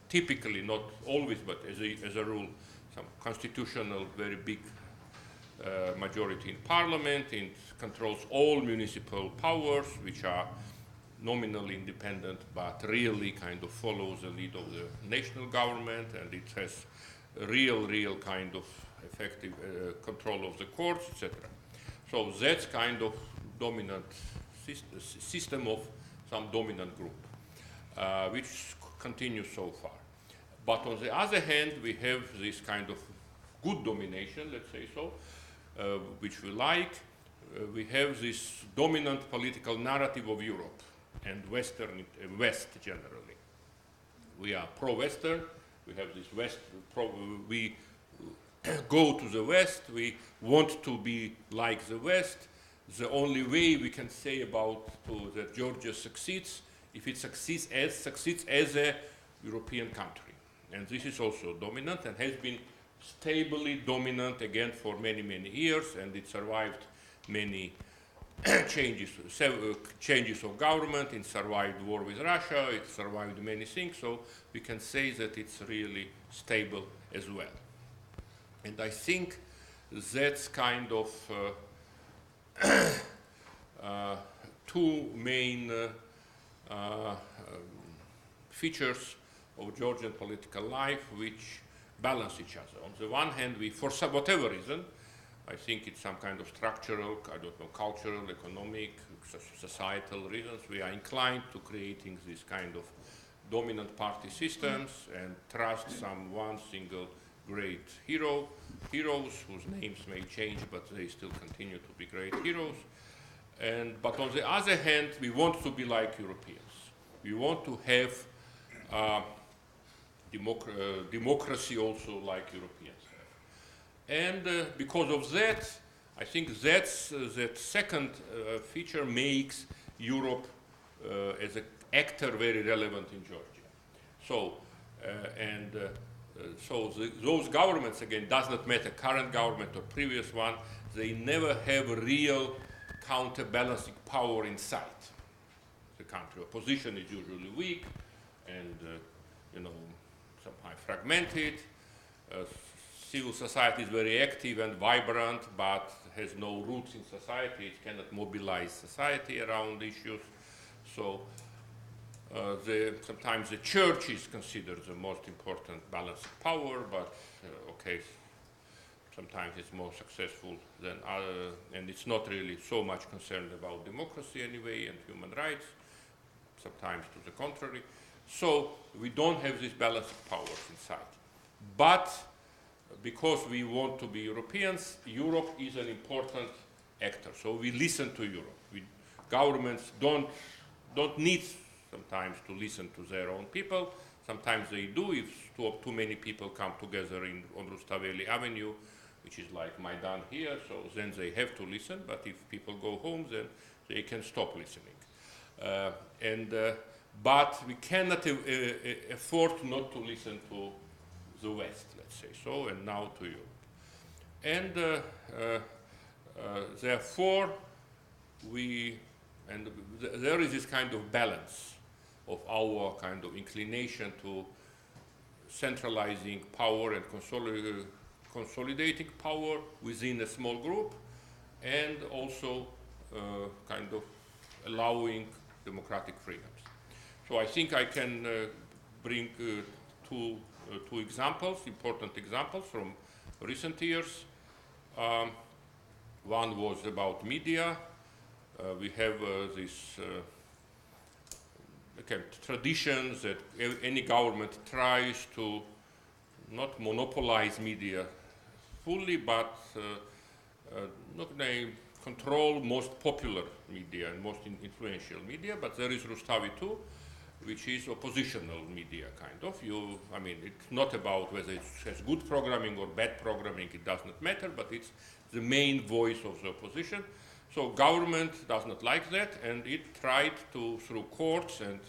typically, not always, but as a rule, some constitutional, very big majority in parliament. It controls all municipal powers, which are nominally independent, but really kind of follows the lead of the national government, and it has real kind of effective control of the courts, etc. So that's kind of dominant system of some dominant group, which continues so far. But on the other hand, we have this kind of good domination, let's say so, which we like. We have this dominant political narrative of Europe and West generally. We are pro-Western. We have this West. We go to the West. We want to be like the West. The only way we can say about that Georgia succeeds if it succeeds as a European country, and this is also dominant and has been stably dominant again for many years, and it survived many changes of government. It survived war with Russia. It survived many things. So we can say that it's really stable as well. And I think that's kind of two main features of Georgian political life which balance each other. On the one hand, we, for whatever reason, I think it's some kind of structural, I don't know, cultural, economic, societal reasons, we are inclined to creating this kind of dominant party systems and trust some one single great heroes whose names may change, but they still continue to be great heroes. But on the other hand, we want to be like Europeans. We want to have democracy also like Europeans have. And because of that, I think that second feature makes Europe as an actor very relevant in Georgia. So, those governments, again, does not matter, current government or previous one, they never have a real counterbalancing power inside the country. Opposition is usually weak and, somehow fragmented. Civil society is very active and vibrant, but has no roots in society. It cannot mobilize society around issues. So sometimes the church is considered the most important balancing power, but sometimes it's more successful than other, and it's not really so much concerned about democracy anyway and human rights, sometimes to the contrary. So we don't have these balancing powers inside. But because we want to be Europeans, Europe is an important actor. So we listen to Europe. Governments don't need sometimes to listen to their own people. Sometimes they do if too many people come together on Rustaveli Avenue, which is like Maidan here, so then they have to listen, but if people go home, then they can stop listening. But we cannot afford not to listen to the West, let's say so, and now to Europe. And therefore, there is this kind of balance of our kind of inclination to centralizing power and consolidating power within a small group, and also kind of allowing democratic freedoms. So I think I can bring two examples, important examples from recent years. One was about media. We have this traditions that any government tries to not monopolize media fully, but control most popular media and most influential media. But there is Rustavi too, which is oppositional media, kind of. It's not about whether it has good programming or bad programming, it does not matter, but it's the main voice of the opposition. So government does not like that, and it tried to, through courts and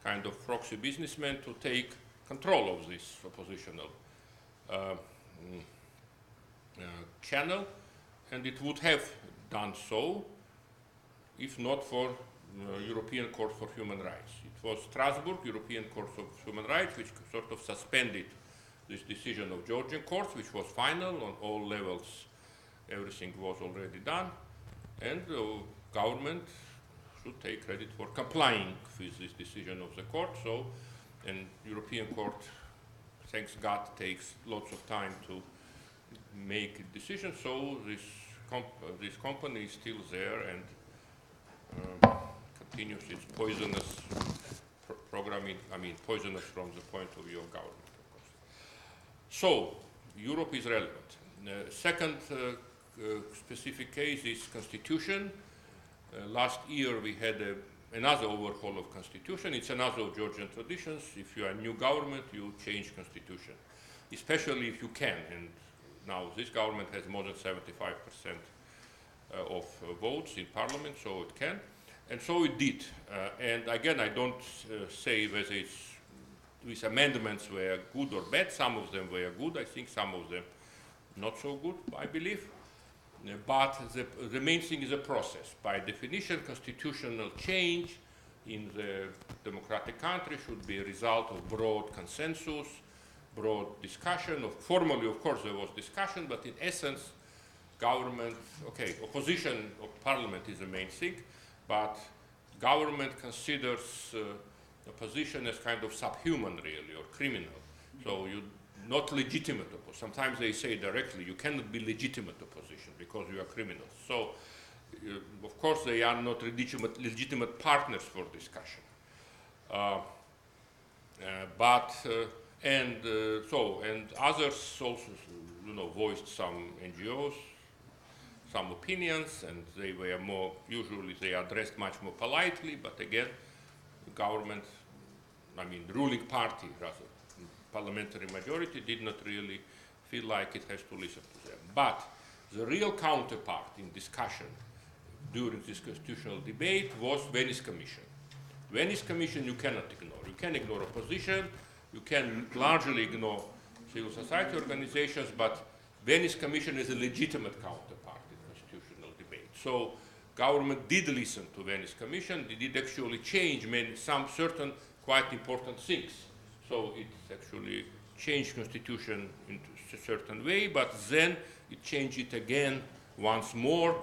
kind of proxy businessmen, to take control of this oppositional channel, and it would have done so if not for European Court for Human Rights. It was Strasbourg, European Court of Human Rights, which sort of suspended this decision of Georgian courts, which was final on all levels. Everything was already done, and the government should take credit for complying with this decision of the court. So, and European Court, thanks God, takes lots of time to make a decision. So this company is still there and continues its poisonous programming. I mean, poisonous from the point of view of government, of course. So Europe is relevant. Second specific case is constitution. Last year we had another overhaul of constitution. It's another of Georgian traditions. If you are a new government, you change constitution, especially if you can. And now this government has more than 75% of votes in parliament, so it can. And so it did. And again, I don't say whether these amendments were good or bad. Some of them were good. I think some of them not so good, I believe. But the main thing is a process. By definition, constitutional change in the democratic country should be a result of broad consensus, broad discussion. Formally, of course, there was discussion, but in essence, government, okay, opposition of parliament is the main thing, but government considers opposition as kind of subhuman, really, or criminal. So you not legitimate opposition. Sometimes they say directly, you cannot be legitimate opposition because you are criminals. So, of course, they are not legitimate partners for discussion. And others also, voiced some NGOs, some opinions, and they were more, usually they addressed much more politely, but again, the government, I mean, the ruling party, rather, parliamentary majority did not really feel like it has to listen to them. But the real counterpart in discussion during this constitutional debate was Venice Commission. Venice Commission you cannot ignore. You can ignore opposition, you can largely ignore civil society organizations, but Venice Commission is a legitimate counterpart in constitutional debate. So government did listen to Venice Commission, they did actually change some certain quite important things. So it actually changed constitution in a certain way, but then it changed it again once more,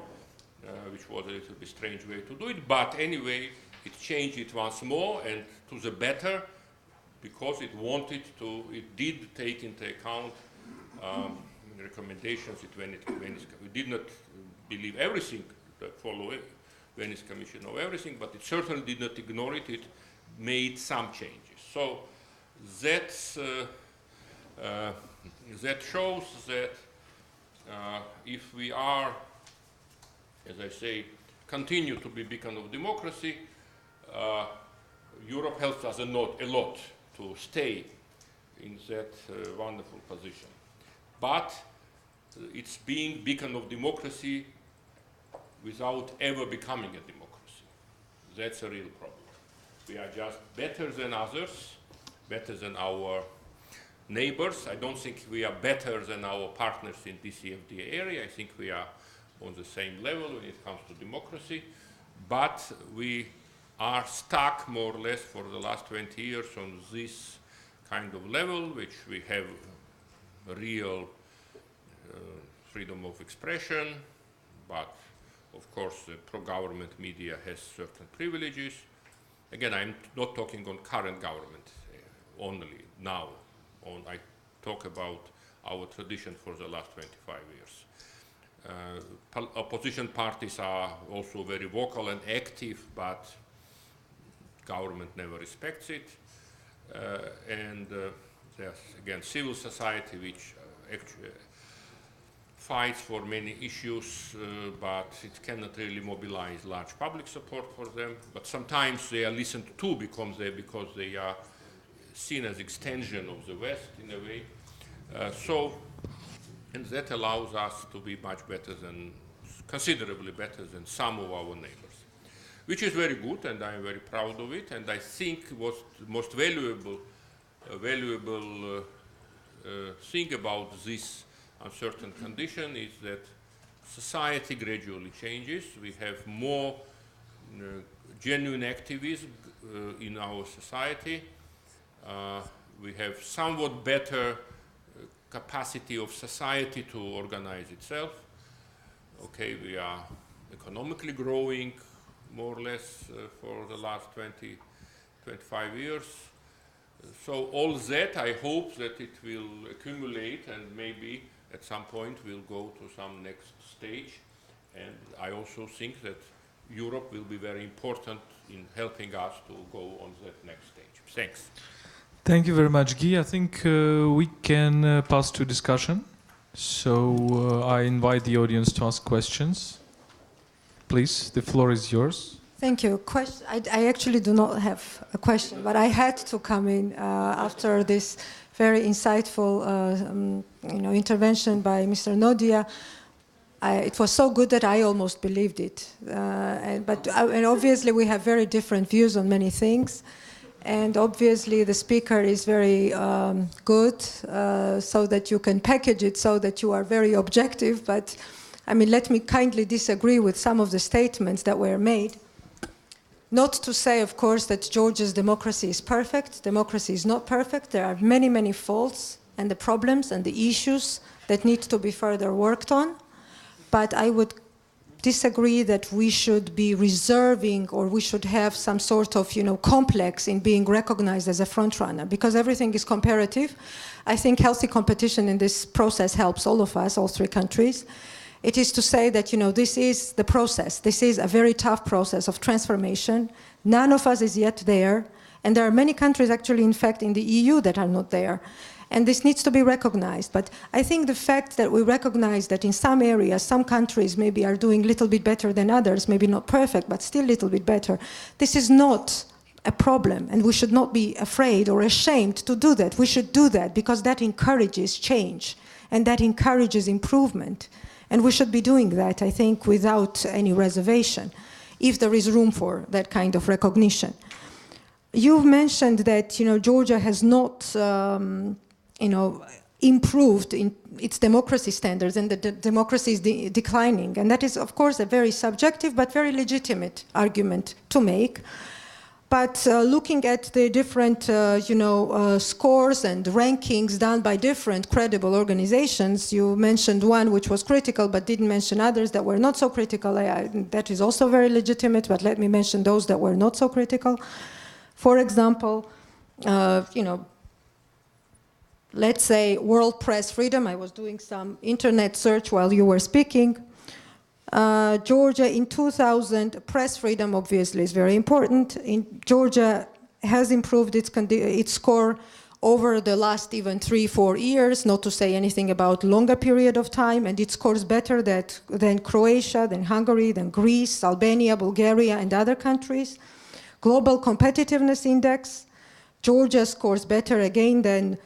which was a little bit strange way to do it. But anyway, it changed it once more and to the better, because it wanted to, it did take into account recommendations at Venice. We did not believe everything that followed Venice Commission or everything, but it certainly did not ignore it. It made some changes. So that shows that if we are, as I say, continue to be beacon of democracy, Europe helps us a lot to stay in that wonderful position. But it's being beacon of democracy without ever becoming a democracy. That's a real problem. We are just better than others, better than our neighbors. I don't think we are better than our partners in DCFTA area. I think we are on the same level when it comes to democracy. But we are stuck more or less for the last 20 years on this kind of level, which we have real freedom of expression, but of course the pro-government media has certain privileges. Again, I'm not talking on current government only now. I talk about our tradition for the last 25 years. Opposition parties are also very vocal and active, but government never respects it. There's again civil society, which actually fights for many issues, but it cannot really mobilize large public support for them. But sometimes they are listened to because they are seen as extension of the West in a way. And that allows us to be much better than, considerably better than some of our neighbors, which is very good, and I'm very proud of it. And I think what most valuable valuable thing about this uncertain condition is that society gradually changes. We have more genuine activism in our society. We have somewhat better capacity of society to organize itself. Okay, we are economically growing more or less for the last 20, 25 years. So all that, I hope that it will accumulate and maybe at some point we'll go to some next stage. And I also think that Europe will be very important in helping us to go on that next stage. Thanks. Thank you very much, Guy. I think we can pass to discussion. So I invite the audience to ask questions. Please, the floor is yours. Thank you. I actually do not have a question, but I had to come in after this very insightful intervention by Mr. Nodia. It was so good that I almost believed it. But obviously we have very different views on many things. And obviously the speaker is very good, so that you can package it so that you are very objective. But I mean, let me kindly disagree with some of the statements that were made. Not to say, of course, that Georgia's democracy is perfect. Democracy is not perfect. There are many, many faults and the problems and the issues that need to be further worked on. But I would disagree that we should be reserving or we should have some sort of, complex in being recognized as a frontrunner, because everything is comparative. I think healthy competition in this process helps all of us, all three countries. It is to say that, this is the process. This is a very tough process of transformation. None of us is yet there. And there are many countries actually, in fact, in the EU that are not there. And this needs to be recognized. But I think the fact that we recognize that in some areas, some countries maybe are doing a little bit better than others, maybe not perfect, but still a little bit better, this is not a problem. And we should not be afraid or ashamed to do that. We should do that because that encourages change and that encourages improvement. And we should be doing that, I think, without any reservation, if there is room for that kind of recognition. You've mentioned that, Georgia has not, improved in its democracy standards and the democracy is declining. And that is, of course, a very subjective but very legitimate argument to make. But looking at the different, scores and rankings done by different credible organizations, you mentioned one which was critical but didn't mention others that were not so critical. That is also very legitimate, but let me mention those that were not so critical. For example, let's say world press freedom. I was doing some internet search while you were speaking. Georgia in 2000, press freedom obviously is very important. Georgia has improved its score over the last even 3-4 years, not to say anything about longer period of time, and it scores better than Croatia, than Hungary, than Greece, Albania, Bulgaria, and other countries. Global competitiveness index, Georgia scores better again than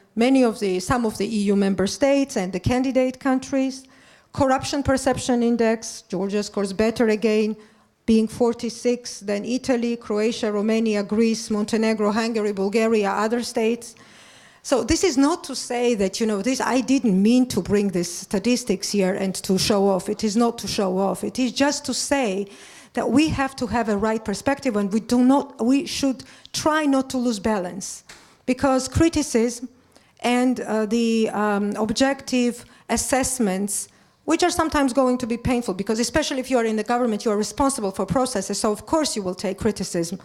some of the EU member states and the candidate countries. Corruption perception index, Georgia scores better again, being 46 than Italy, Croatia, Romania, Greece, Montenegro, Hungary, Bulgaria, other states. So this is not to say that, I didn't mean to bring these statistics here and to show off. It is not to show off. It is just to say that we have to have a right perspective and we should try not to lose balance, because criticism and the objective assessments, which are sometimes going to be painful, because especially if you are in the government, you are responsible for processes, so of course you will take criticism,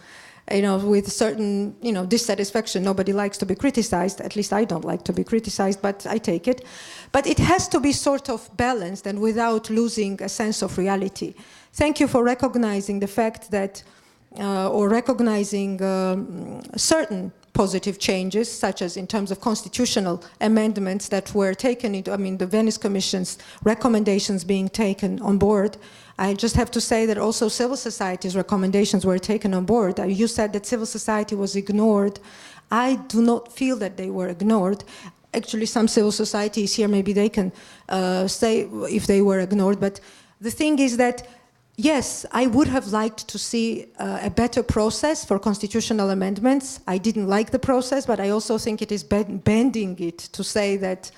with certain, dissatisfaction. Nobody likes to be criticized, at least I don't like to be criticized, but I take it. But it has to be sort of balanced and without losing a sense of reality. Thank you for recognizing the fact that, or recognizing certain positive changes, such as in terms of constitutional amendments that were taken into, the Venice Commission's recommendations being taken on board. I just have to say that also civil society's recommendations were taken on board. You said that civil society was ignored. I do not feel that they were ignored. Actually, some civil societies here, maybe they can say if they were ignored, but the thing is that yes, I would have liked to see a better process for constitutional amendments. I didn't like the process, but I also think it is bending it to say that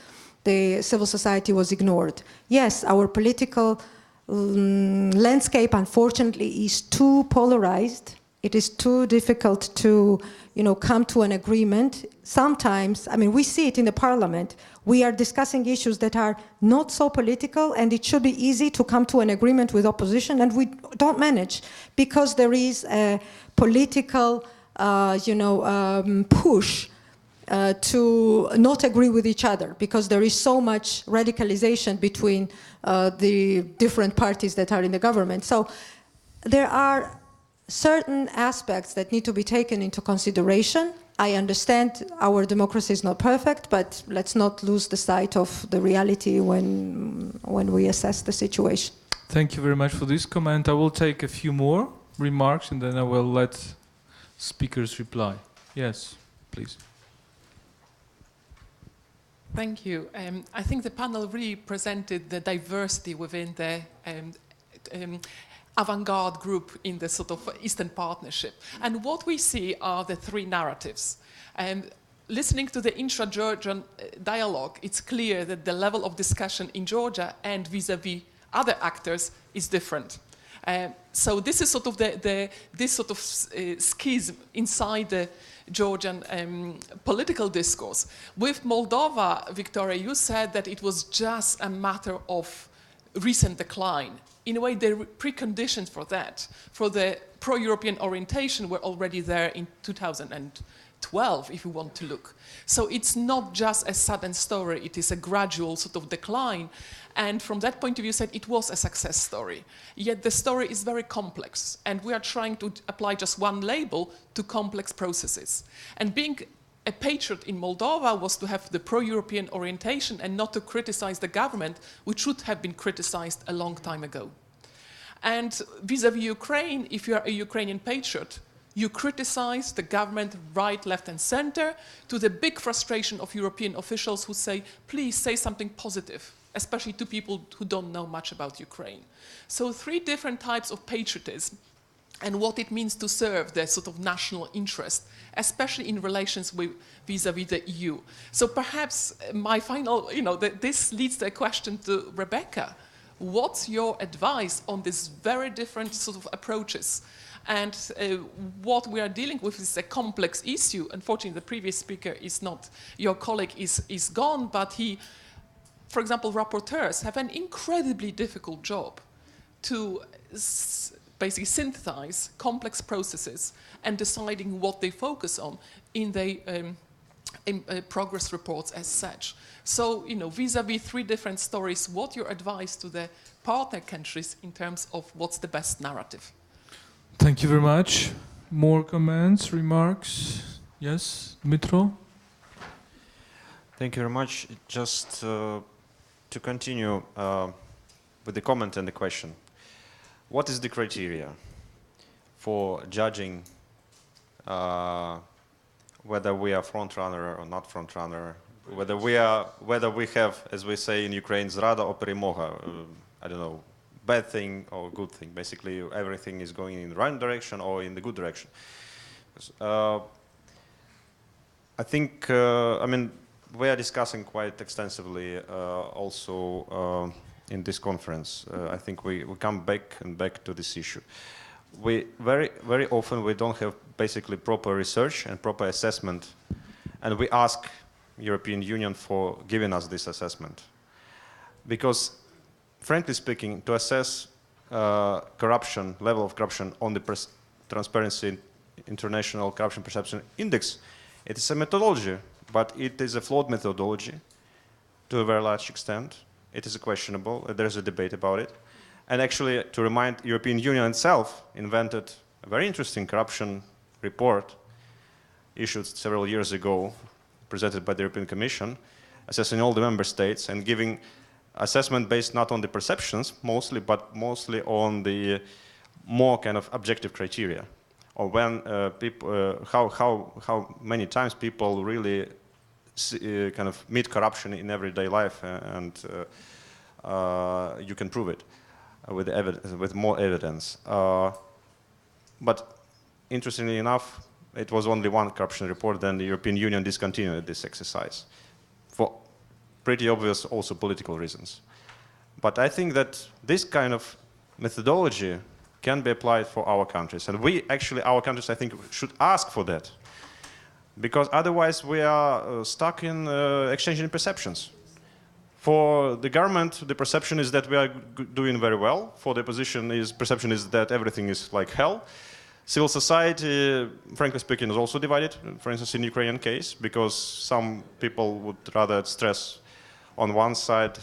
the civil society was ignored. Yes, our political landscape, unfortunately, is too polarized. It is too difficult to, come to an agreement. Sometimes, I mean, we see it in the parliament. We are discussing issues that are not so political, and it should be easy to come to an agreement with opposition, and we don't manage because there is a political, push to not agree with each other, because there is so much radicalization between the different parties that are in the government. So there are certain aspects that need to be taken into consideration. I understand our democracy is not perfect, but let's not lose the sight of the reality when we assess the situation. Thank you very much for this comment. I will take a few more remarks and then I will let speakers reply. Yes, please. Thank you. I think the panel really presented the diversity within the avant-garde group in the sort of Eastern Partnership. And what we see are the three narratives. Listening to the intra-Georgian dialogue, it's clear that the level of discussion in Georgia and vis-à-vis other actors is different. So this is sort of this sort of schism inside the Georgian political discourse. With Moldova, Victoria, you said that it was just a matter of recent decline. In a way, the preconditions for that, for the pro-European orientation, were already there in 2012, if you want to look. So it's not just a sudden story, it is a gradual sort of decline. And from that point of view, said it was a success story. Yet the story is very complex, and we are trying to apply just one label to complex processes. And being a patriot in Moldova was to have the pro-European orientation and not to criticize the government, which should have been criticized a long time ago. And vis-à-vis Ukraine, if you are a Ukrainian patriot, you criticize the government right, left, and center, to the big frustration of European officials who say, please say something positive, especially to people who don't know much about Ukraine. So three different types of patriotism and what it means to serve the sort of national interest, especially in relations with vis-à-vis the EU. So perhaps my final, this leads to a question to Rebecca. What's your advice on these very different sort of approaches? And what we are dealing with is a complex issue. Unfortunately, the previous speaker is not, your colleague is gone, but he, for example, rapporteurs have an incredibly difficult job to basically synthesize complex processes and deciding what they focus on in the progress reports as such. So, vis-à-vis three different stories, what's your advice to the partner countries in terms of what's the best narrative? Thank you very much. More comments, remarks? Yes, Mitro? Thank you very much. Just to continue with the comment and the question. What is the criteria for judging whether we are front runner or not front runner? Whether we have, as we say in Ukraine, zrada or перемога, I don't know, bad thing or good thing. Basically, everything is going in the right direction or in the good direction. I think, we are discussing quite extensively also in this conference. I think we come back and back to this issue. We very often we don't have basically proper research and proper assessment, and we ask European Union for giving us this assessment. Because, frankly speaking, to assess corruption, level of corruption on the Transparency International Corruption Perception Index, it is a methodology, but it is a flawed methodology to a very large extent. It is questionable. There's a debate about it. And actually, to remind, European Union itself invented a very interesting corruption report issued several years ago, presented by the European Commission, assessing all the member states and giving assessment based not on the perceptions mostly, but mostly on the more kind of objective criteria, or when people, how many times people really kind of meet corruption in everyday life, and you can prove it. with more evidence. But interestingly enough, it was only one corruption report, then the European Union discontinued this exercise for pretty obvious also political reasons. But I think that this kind of methodology can be applied for our countries. And we actually, our countries, I think, should ask for that. Because otherwise we are stuck in exchanging perceptions. For the government, the perception is that we are doing very well. For the opposition, perception is that everything is like hell. Civil society, frankly speaking, is also divided, for instance, in the Ukrainian case, because some people would rather stress on one side,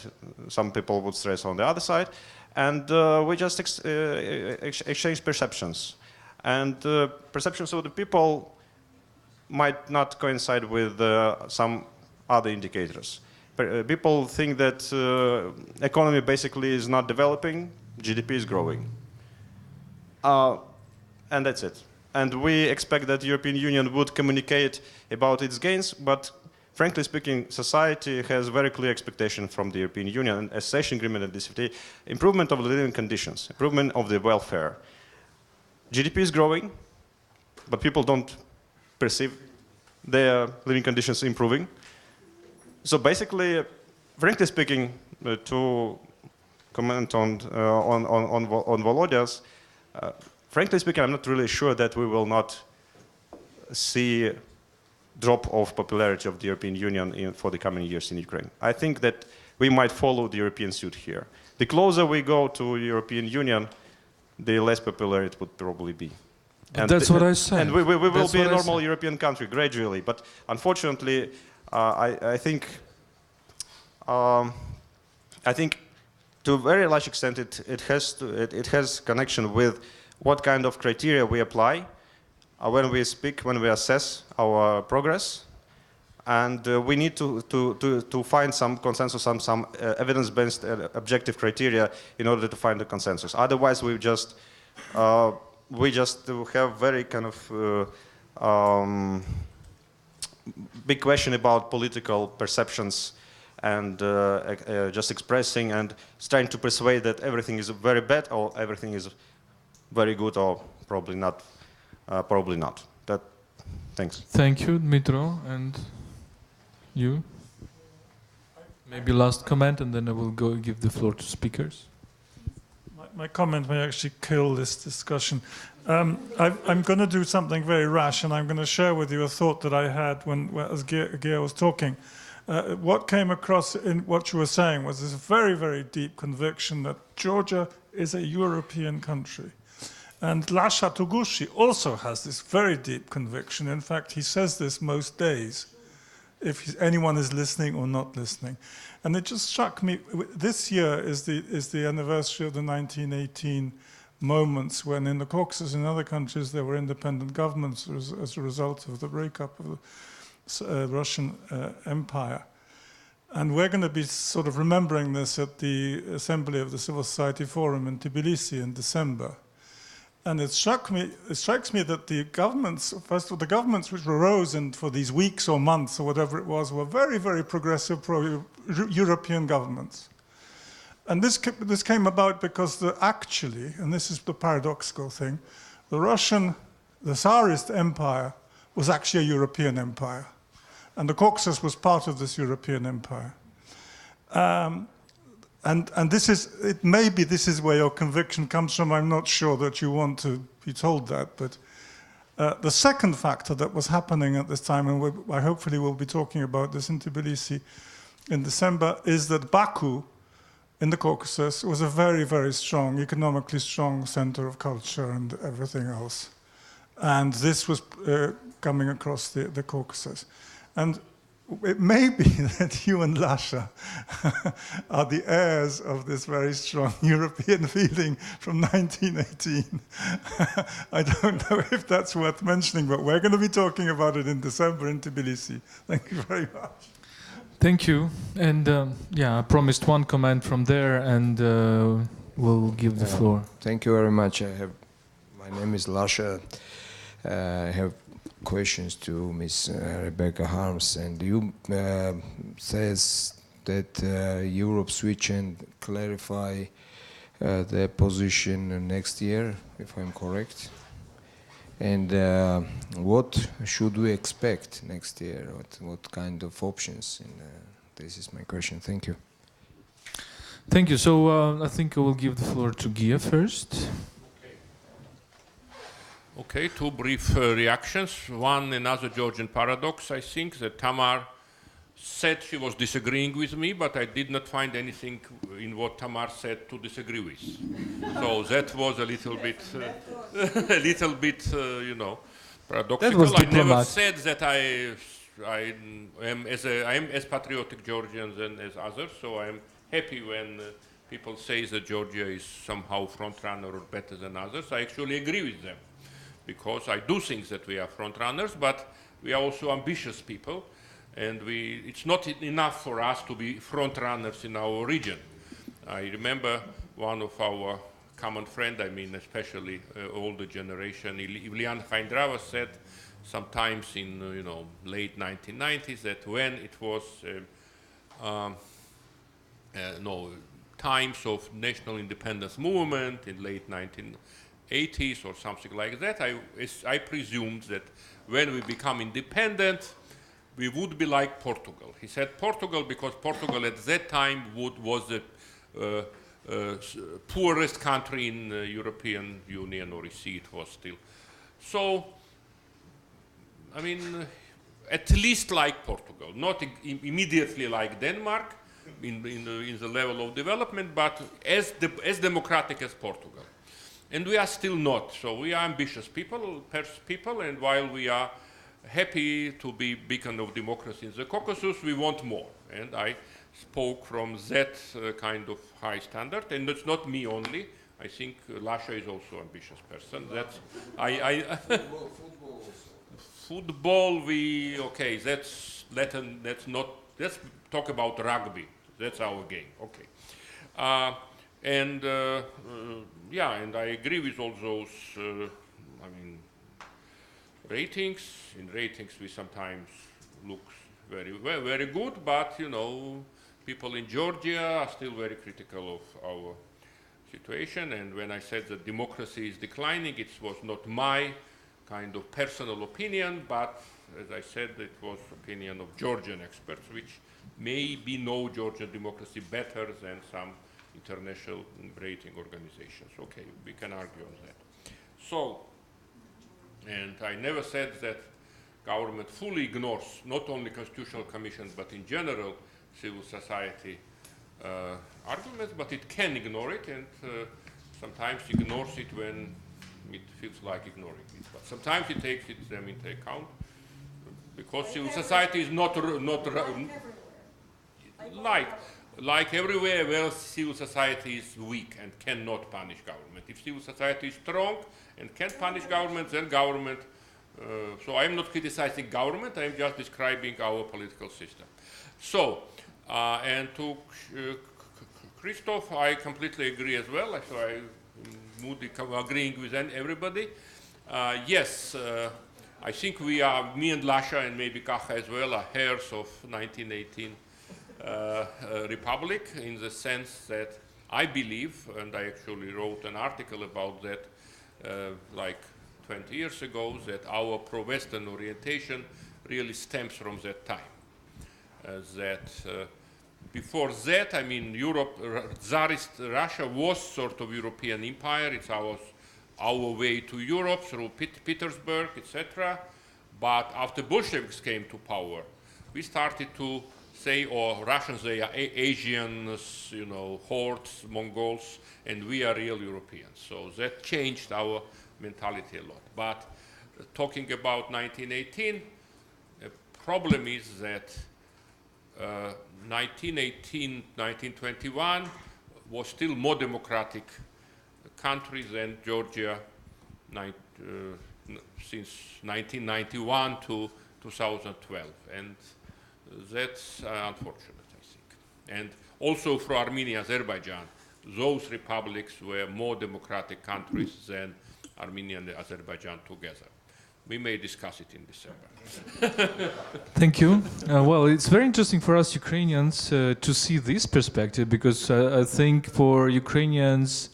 some people would stress on the other side. And we just exchange perceptions. And perceptions of the people might not coincide with some other indicators. People think that economy basically is not developing, GDP is growing. And that's it. And we expect that the European Union would communicate about its gains, but frankly speaking, society has very clear expectation from the European Union, and association agreement and DCFTA, improvement of the living conditions, improvement of the welfare. GDP is growing, but people don't perceive their living conditions improving. So basically, frankly speaking, to comment on Volodya's, frankly speaking, I'm not really sure that we will not see drop of popularity of the European Union for the coming years in Ukraine. I think that we might follow the European suit here. The closer we go to European Union, the less popular it would probably be. And that's what I said. And we will be a normal European country gradually. But unfortunately, I think to a very large extent it has connection with what kind of criteria we apply when we speak, when we assess our progress, and we need to find some consensus, some evidence-based objective criteria in order to find the consensus. Otherwise, we just have very kind of big question about political perceptions and just expressing and trying to persuade that everything is very bad or everything is very good or probably not. Probably not. Thanks. Thank you, Dmitro, and you. Maybe last comment, and then I will go give the floor to speakers. My comment may actually kill this discussion. I'm going to do something very rash, and I'm going to share with you a thought that I had as Gia was talking. What came across in what you were saying was this very, very deep conviction that Georgia is a European country. And Lasha Togushi also has this very deep conviction. In fact, he says this most days, if anyone is listening or not listening. And it just struck me, this year is the anniversary of the 1918 moments when in the Caucasus and other countries there were independent governments as a result of the breakup of the Russian Empire. And we're going to be sort of remembering this at the Assembly of the Civil Society Forum in Tbilisi in December. And it strikes me that the governments, first of all, the governments which arose for these weeks or months or whatever it was, were very, very progressive pro-European governments. And this came about because actually, and this is the paradoxical thing, the Tsarist Empire was actually a European empire. And the Caucasus was part of this European empire. And this is, maybe this is where your conviction comes from. I'm not sure that you want to be told that. But the second factor that was happening at this time, and I hopefully will be talking about this in Tbilisi in December, is that Baku in the Caucasus was a very, very strong, economically strong center of culture and everything else. And this was coming across the Caucasus. And it may be that you and Lasha are the heirs of this very strong European feeling from 1918. I don't know if that's worth mentioning, but we're going to be talking about it in December in Tbilisi. Thank you very much. Thank you. And yeah, I promised one comment from there, and we'll give the floor. Thank you very much. My name is Lasha. I have questions to Ms. Rebecca Harms, and you says that Europe switch and clarify their position next year, if I'm correct. And what should we expect next year? What kind of options? This is my question. Thank you. Thank you. So I think I will give the floor to Gia first. Okay, two brief reactions. One, another Georgian paradox, I think, that Tamar said she was disagreeing with me, but I did not find anything in what Tamar said to disagree with. So that was a little bit, you know, paradoxical. That was I never diplomat. said that I am as patriotic Georgian as others, so I am happy when people say that Georgia is somehow front runner or better than others. I actually agree with them, because I do think that we are front runners, but we are also ambitious people, and it's not enough for us to be front runners in our region. I remember one of our common friends, I mean especially older generation, Iulian Haindrava, said sometimes in late 1990s that when it was times of national independence movement in late 1980s or something like that, I presumed that when we become independent, we would be like Portugal. He said Portugal because Portugal at that time was the poorest country in the European Union, or EC it was still. So, I mean, at least like Portugal, not immediately like Denmark in the level of development, but as democratic as Portugal. And we are still not. So we are ambitious people, and while we are happy to be beacon of democracy in the Caucasus, we want more. And I spoke from that kind of high standard, and it's not me only. I think Lasha is also an ambitious person. That's football. Let's talk about rugby. That's our game. Okay. And I agree with all those. Ratings. In ratings, we sometimes look very good, but people in Georgia are still very critical of our situation. And when I said that democracy is declining, it was not my kind of personal opinion, but as I said, it was opinion of Georgian experts, which maybe know Georgian democracy better than some international rating organizations. Okay, we can argue on that. So, and I never said that government fully ignores not only Constitutional Commission, but in general civil society arguments, but it can ignore it, and sometimes ignores it when it feels like ignoring it. But sometimes it takes them into account, because civil society is not like everywhere where civil society is weak and cannot punish government. If civil society is strong and can punish government, then government. So I'm not criticizing government, I'm just describing our political system. So, and to Christoph, I completely agree as well. So I'm agreeing with everybody. Yes, I think we are, me and Lasha and maybe Kacha as well, are heirs of 1918 Republic, in the sense that I believe, and I actually wrote an article about that like 20 years ago, that our pro-Western orientation really stems from that time. Before that, I mean, Europe, Tsarist Russia was sort of European empire. It's our way to Europe through Petersburg, etc. But after Bolsheviks came to power, we started to say, Russians, they are Asians, hordes, Mongols, and we are real Europeans. So that changed our mentality a lot. But talking about 1918, the problem is that 1918, 1921 was still more democratic country than Georgia since 1991 to 2012. And that's unfortunate, I think. And also for Armenia, Azerbaijan, those republics were more democratic countries than Armenia and Azerbaijan together. we may discuss it in December. Thank you. Well, it's very interesting for us Ukrainians to see this perspective, because I think for Ukrainians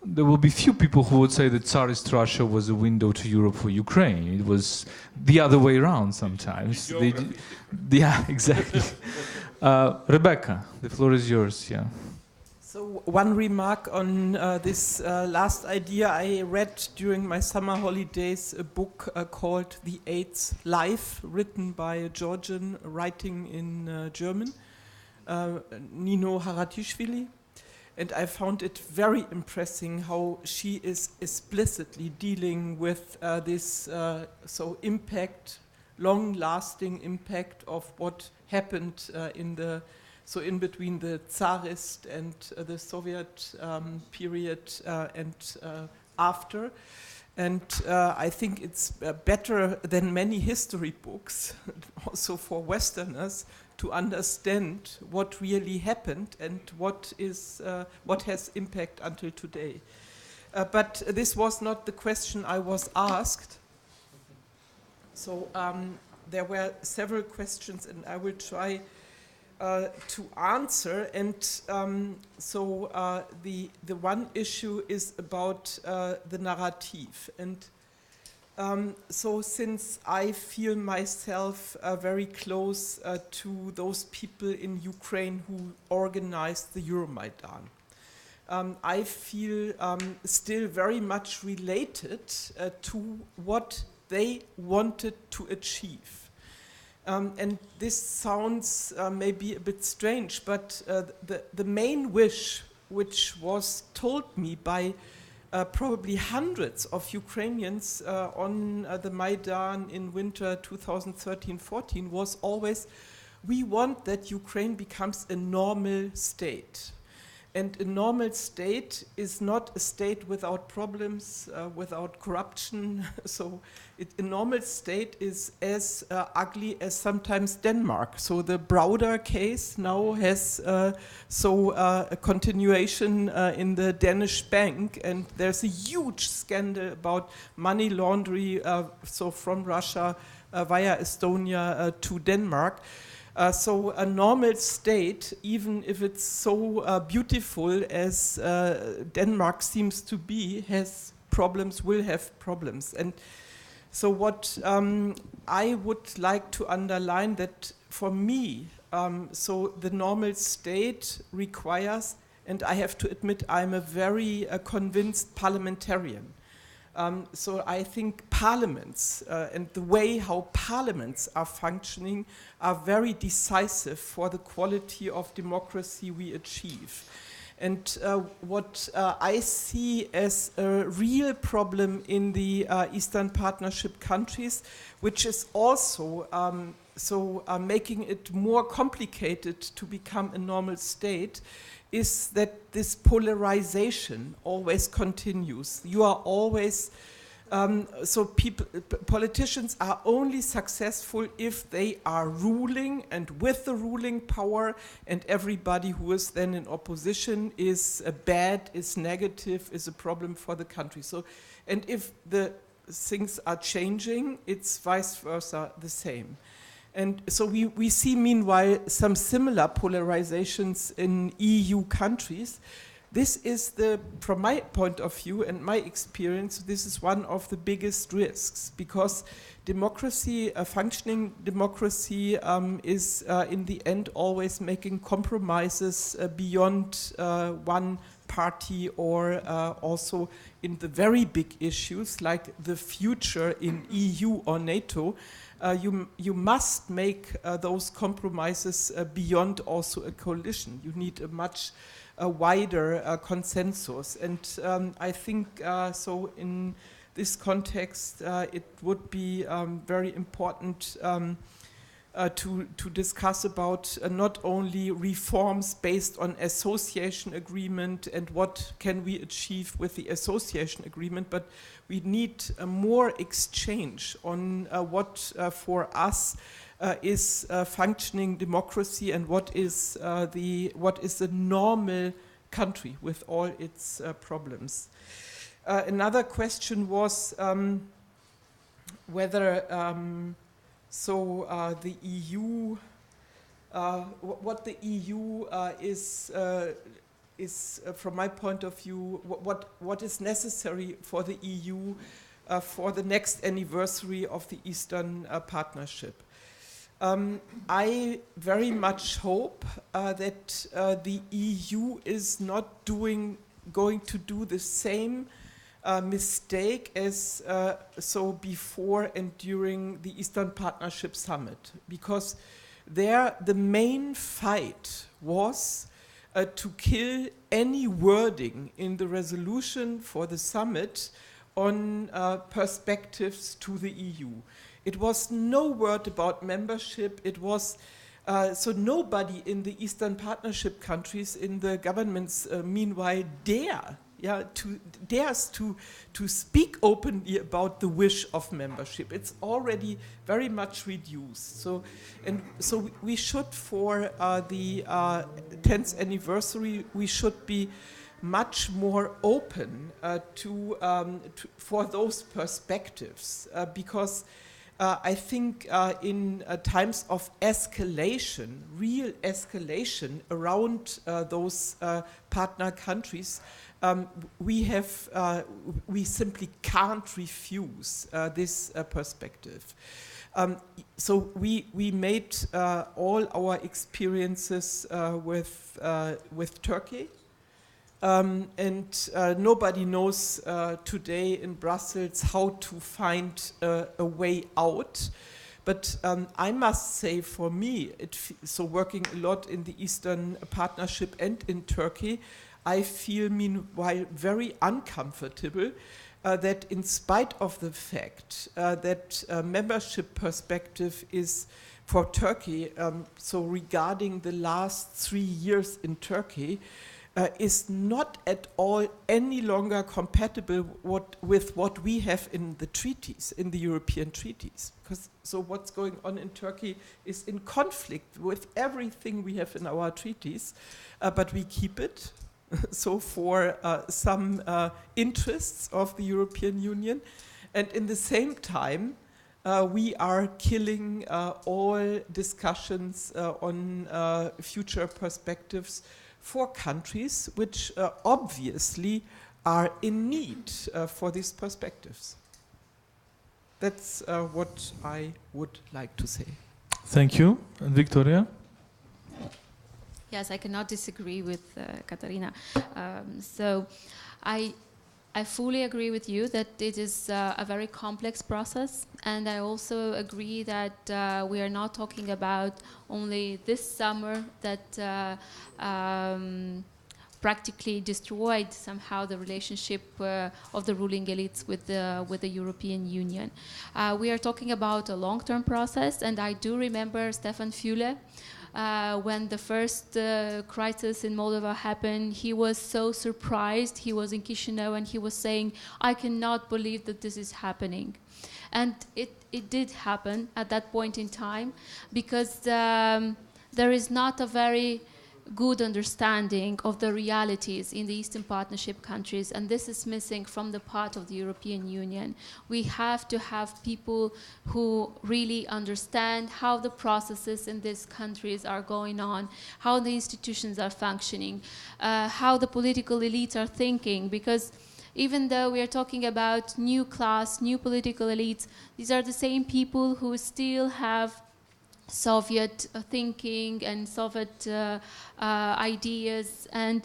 there will be few people who would say that Tsarist Russia was a window to Europe for Ukraine. It was the other way around sometimes. Yeah, exactly. Rebecca, the floor is yours. Yeah. So one remark on this last idea. I read during my summer holidays a book called The Eighth Life, written by a Georgian writing in German, Nino Haratischvili. And I found it very impressive how she is explicitly dealing with this impact, long-lasting impact of what happened in between the Tsarist and the Soviet period and after. And I think it's better than many history books, also for Westerners, to understand what really happened and what has impact until today. But this was not the question I was asked. So there were several questions, and I will try to answer. And the one issue is about the narrative. And so since I feel myself very close to those people in Ukraine who organized the Euromaidan, I feel still very much related to what they wanted to achieve. And this sounds maybe a bit strange, but the main wish, which was told me by probably hundreds of Ukrainians on the Maidan in winter 2013-14, was always, we want that Ukraine becomes a normal state. And a normal state is not a state without problems, without corruption. So a normal state is as ugly as sometimes Denmark. So the Browder case now has a continuation in the Danish bank, and there's a huge scandal about money laundering, so from Russia via Estonia to Denmark. So a normal state, even if it's so beautiful as Denmark seems to be, has problems, will have problems. And so what I would like to underline that for me, so the normal state requires, and I have to admit I'm a very convinced parliamentarian. So I think parliaments and the way how parliaments are functioning are very decisive for the quality of democracy we achieve. And what I see as a real problem in the Eastern Partnership countries, which is also making it more complicated to become a normal state, is that this polarization always continues. You are always, politicians are only successful if they are ruling, and with the ruling power, and everybody who is then in opposition is bad, is negative, is a problem for the country. So, and if the things are changing, it's vice versa the same. And so we see, meanwhile, some similar polarizations in EU countries. This is from my point of view and my experience, this is one of the biggest risks, because democracy, a functioning democracy, is in the end always making compromises beyond one party, or also in the very big issues like the future in EU or NATO. You must make those compromises beyond also a coalition. You need a much wider consensus. And I think so in this context it would be very important to discuss about not only reforms based on association agreement and what can we achieve with the association agreement, but we need more exchange on what for us is functioning democracy, and what is the normal country with all its problems. Another question was whether the EU, what the EU is from my point of view, what is necessary for the EU for the next anniversary of the Eastern Partnership. I very much hope that the EU is not going to do the same mistake as before and during the Eastern Partnership Summit, because there the main fight was to kill any wording in the resolution for the summit on perspectives to the EU. It was no word about membership. It was so nobody in the Eastern Partnership countries, in the governments, meanwhile, dares to speak openly about the wish of membership. It's already very much reduced. So we should, for the 10th anniversary, we should be much more open for those perspectives, because I think in times of escalation, real escalation around those partner countries, we simply can't refuse this perspective. So we made all our experiences with Turkey. And nobody knows today in Brussels how to find a way out. But I must say, for me, so working a lot in the Eastern Partnership and in Turkey, I feel meanwhile very uncomfortable that in spite of the fact that membership perspective is for Turkey, so regarding the last 3 years in Turkey, is not at all any longer compatible with what we have in the treaties, in the European treaties. So what's going on in Turkey is in conflict with everything we have in our treaties, but we keep it. So for some interests of the European Union. And in the same time, we are killing all discussions on future perspectives for countries which obviously are in need for these perspectives. That's what I would like to say. Thank you. And Victoria? Yes, I cannot disagree with Katarina. So I fully agree with you that it is a very complex process, and I also agree that we are not talking about only this summer that practically destroyed somehow the relationship of the ruling elites with the European Union. We are talking about a long-term process, and I do remember Stefan Füle. When the first crisis in Moldova happened, he was so surprised. He was in Chisinau and he was saying, I cannot believe that this is happening. And it did happen at that point in time, because there is not a very good understanding of the realities in the Eastern Partnership countries, and this is missing from the part of the European Union. We have to have people who really understand how the processes in these countries are going on, how the institutions are functioning, how the political elites are thinking, because even though we are talking about new class, new political elites, these are the same people who still have Soviet thinking and Soviet ideas, and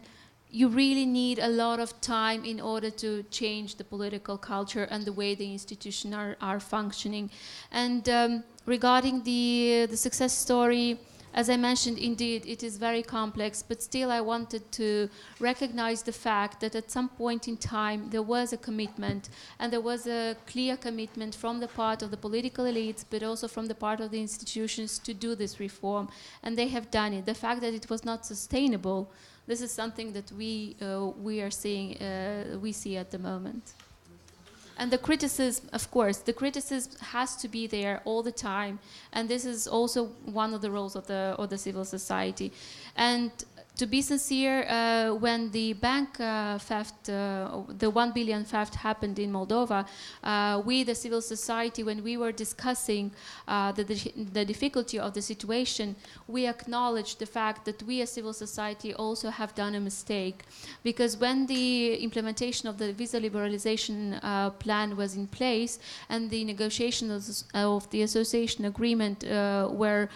you really need a lot of time in order to change the political culture and the way the institutions are functioning. And regarding the success story, as I mentioned, indeed, it is very complex, but still I wanted to recognize the fact that at some point in time there was a commitment, and there was a clear commitment from the part of the political elites, but also from the part of the institutions to do this reform, and they have done it. The fact that it was not sustainable, this is something that we see at the moment. And the criticism, of course, the criticism has to be there all the time, and this is also one of the roles of the civil society. And To be sincere, when the bank theft, the 1 billion theft happened in Moldova, we, the civil society, when we were discussing the difficulty of the situation, we acknowledged the fact that we as civil society also have done a mistake. Because when the implementation of the visa liberalization plan was in place and the negotiations of the association agreement were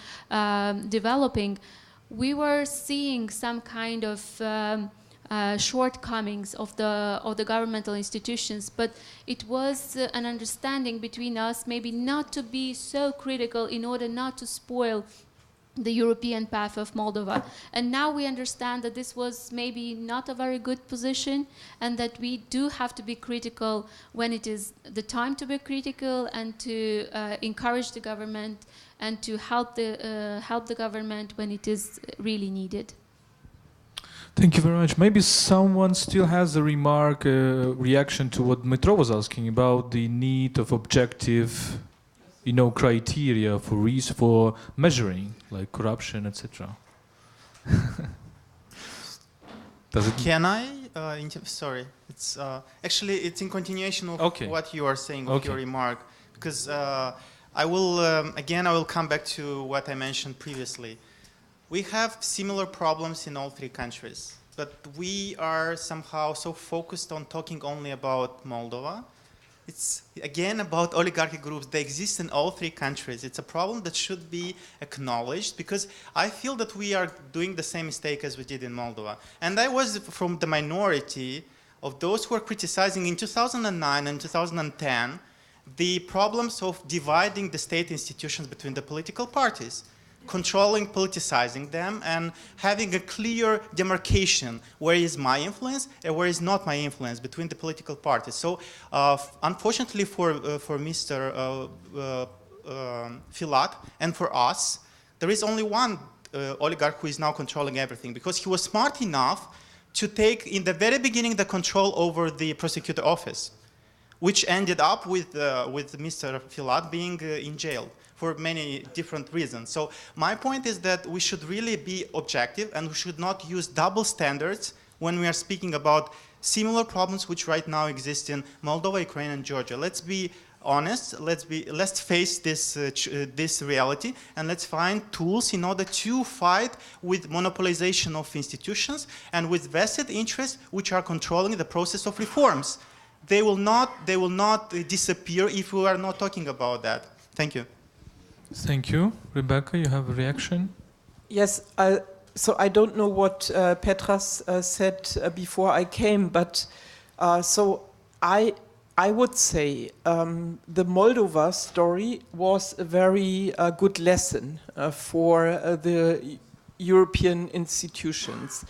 developing, we were seeing some kind of shortcomings of the governmental institutions, but it was an understanding between us, maybe not to be so critical in order not to spoil the European path of Moldova. And now we understand that this was maybe not a very good position, and that we do have to be critical when it is the time to be critical, and to encourage the government and to help the government when it is really needed. Thank you very much. Maybe someone still has a remark, reaction to what Metro was asking about the need of objective, criteria for measuring, like corruption, etc. Can I? Sorry, it's actually it's in continuation of what you are saying with your remark, because I will come back to what I mentioned previously. We have similar problems in all three countries, but we are somehow so focused on talking only about Moldova. It's again about oligarchy groups. They exist in all three countries. It's a problem that should be acknowledged, because I feel that we are doing the same mistake as we did in Moldova. And I was from the minority of those who are criticizing in 2009 and 2010 the problems of dividing the state institutions between the political parties, controlling, politicizing them, and having a clear demarcation where is my influence and where is not my influence between the political parties. So unfortunately for Mr. Filat and for us, there is only one oligarch who is now controlling everything, because he was smart enough to take in the very beginning the control over the prosecutor office, which ended up with Mr. Filat being in jail for many different reasons. So my point is that we should really be objective, and we should not use double standards when we are speaking about similar problems which right now exist in Moldova, Ukraine, and Georgia. Let's be honest. Let's face this reality, and let's find tools in order to fight with monopolization of institutions and with vested interests which are controlling the process of reforms. They will not disappear if we are not talking about that. Thank you. Thank you. Rebecca, you have a reaction? Yes, so I don't know what Petras said before I came, but so I would say the Moldova story was a very good lesson for the European institutions.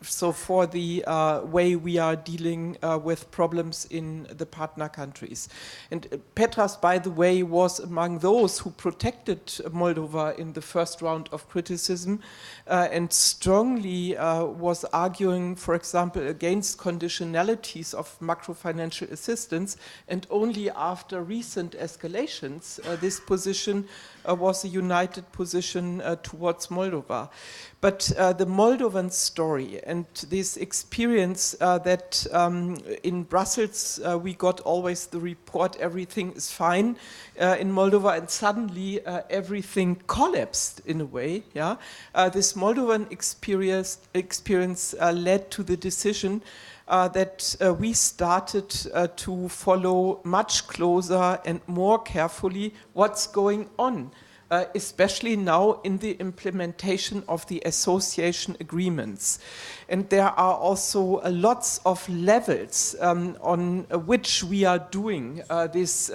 So for the way we are dealing with problems in the partner countries. And Petras, by the way, was among those who protected Moldova in the first round of criticism and strongly was arguing, for example, against conditionalities of macro-financial assistance, and only after recent escalations this position was a united position towards Moldova. But the Moldovan story and this experience that in Brussels we got always the report everything is fine in Moldova, and suddenly everything collapsed in a way. Yeah, this Moldovan experience led to the decision that we started to follow much closer and more carefully what's going on. Especially now in the implementation of the association agreements. And there are also lots of levels on which we are doing this.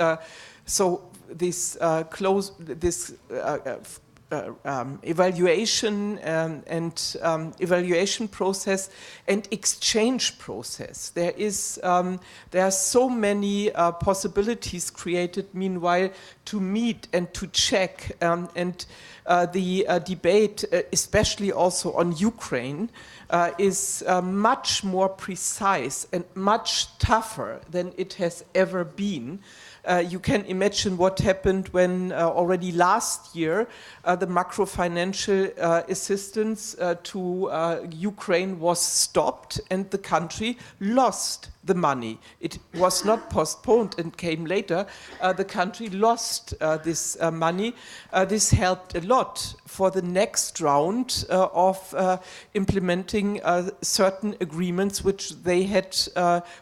Evaluation and evaluation process and exchange process. There are so many possibilities created meanwhile to meet and to check, and the debate, especially also on Ukraine, is much more precise and much tougher than it has ever been. You can imagine what happened when already last year the macro-financial assistance to Ukraine was stopped and the country lost the money. It was not postponed and came later. The country lost this money. This helped a lot for the next round of implementing certain agreements which they had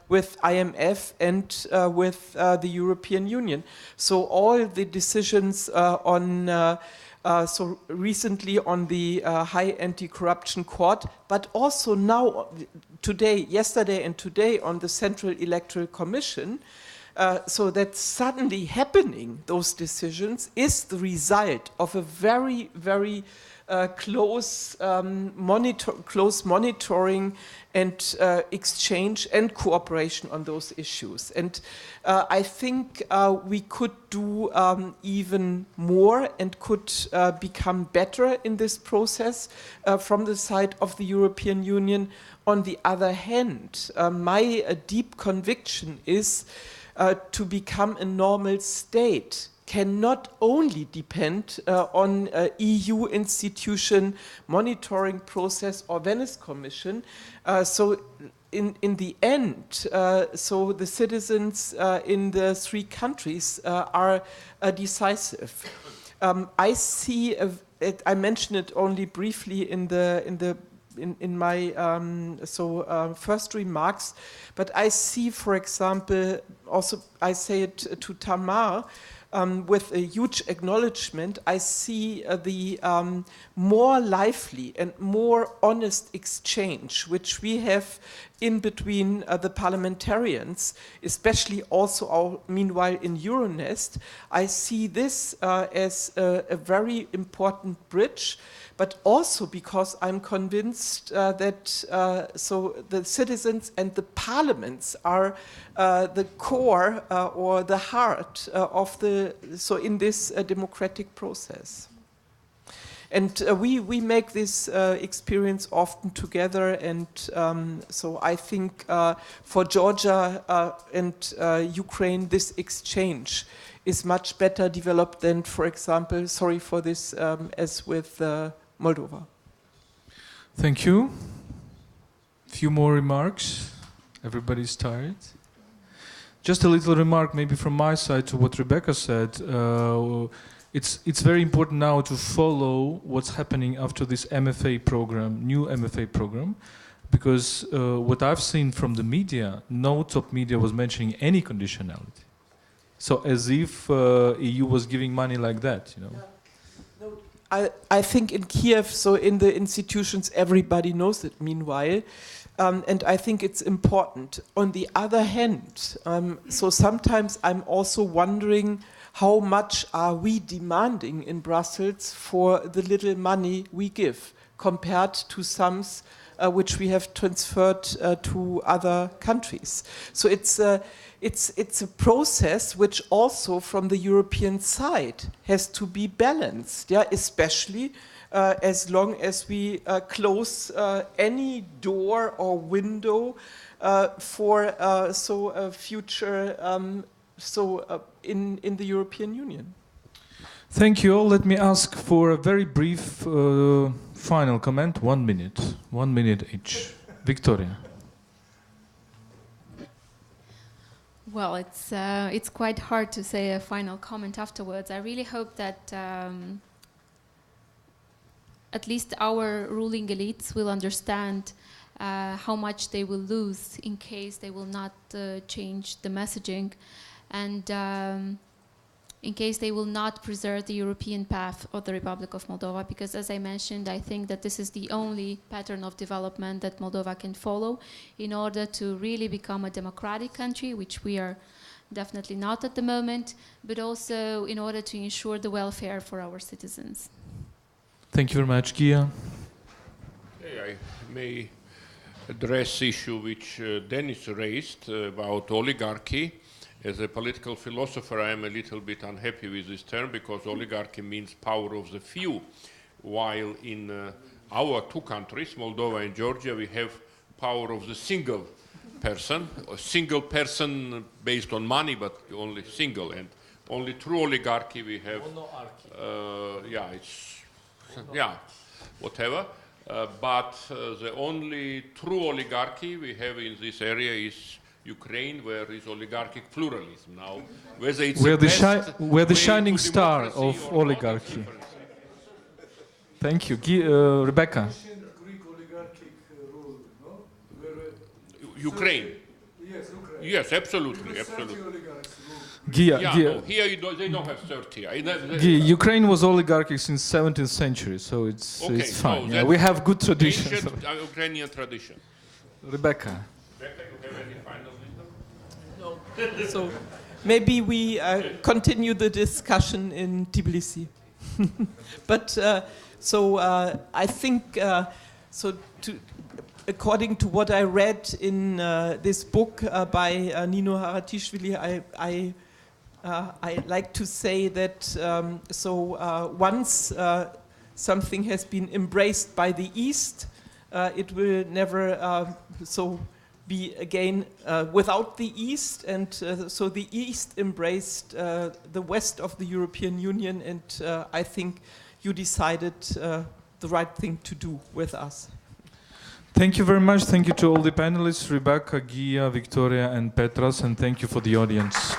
with IMF and with the European Union. So all the decisions so recently on the High Anti-Corruption Court, but also now, today, yesterday and today on the Central Electoral Commission, so that's suddenly happening, those decisions, is the result of a very, very close monitoring and exchange and cooperation on those issues. And I think we could do even more and could become better in this process from the side of the European Union. On the other hand, my deep conviction is to become a normal state can not only depend on EU institution monitoring process or Venice Commission. So in the end, so the citizens in the three countries are decisive. I see, I mentioned it only briefly in my first remarks, but I see, for example, also I say it to Tamar, with a huge acknowledgement, I see the more lively and more honest exchange which we have in between the parliamentarians, especially also meanwhile in Euronest. I see this as a very important bridge, but also because I'm convinced that so the citizens and the parliaments are the core or the heart of in this democratic process. And we make this experience often together, and so I think for Georgia and Ukraine, this exchange is much better developed than, for example, sorry for this, as with Moldova. Thank you. Few more remarks. Everybody's tired. Just a little remark maybe from my side to what Rebecca said. It's very important now to follow what's happening after this MFA program, new MFA program, because what I've seen from the media, no top media was mentioning any conditionality. So as if EU was giving money like that, you know. I think in Kiev, so in the institutions, everybody knows it meanwhile. And I think it's important. On the other hand, so sometimes I'm also wondering how much are we demanding in Brussels for the little money we give compared to sums which we have transferred to other countries. So it's a process which also from the European side has to be balanced, yeah, especially as long as we close any door or window for a future in the European Union. Thank you all. Let me ask for a very brief final comment. 1 minute. 1 minute each. Victoria. Well, it's quite hard to say a final comment afterwards. I really hope that at least our ruling elites will understand how much they will lose in case they will not change the messaging, and in case they will not preserve the European path of the Republic of Moldova, because as I mentioned, I think that this is the only pattern of development that Moldova can follow in order to really become a democratic country, which we are definitely not at the moment, but also in order to ensure the welfare for our citizens. Thank you very much. Gia? Okay, I may address the issue which Dennis raised about oligarchy. As a political philosopher, I am a little bit unhappy with this term because oligarchy means power of the few, while in our two countries, Moldova and Georgia, we have power of the single person, a single person based on money, but only single, and only true oligarchy we have. Whatever. But the only true oligarchy we have in this area is Ukraine, where is oligarchic pluralism now. Whether it's we're the shining star of oligarchy. Thank you. Rebecca. Ukraine. Yes, Ukraine. Yes, absolutely, absolutely. Here they don't have 30. Ukraine was oligarchic since 17th century, so it's fine. No, we have good traditions. Ancient Ukrainian tradition. Rebecca. Rebecca, you have any final wisdom? No. So maybe we continue the discussion in Tbilisi. But I think according to what I read in this book by Nino Haratischvili, I like to say that once something has been embraced by the East, it will never be again without the East, and so the East embraced the West of the European Union, and I think you decided the right thing to do with us. Thank you very much. Thank you to all the panelists, Rebecca, Gia, Victoria, and Petras, and thank you for the audience.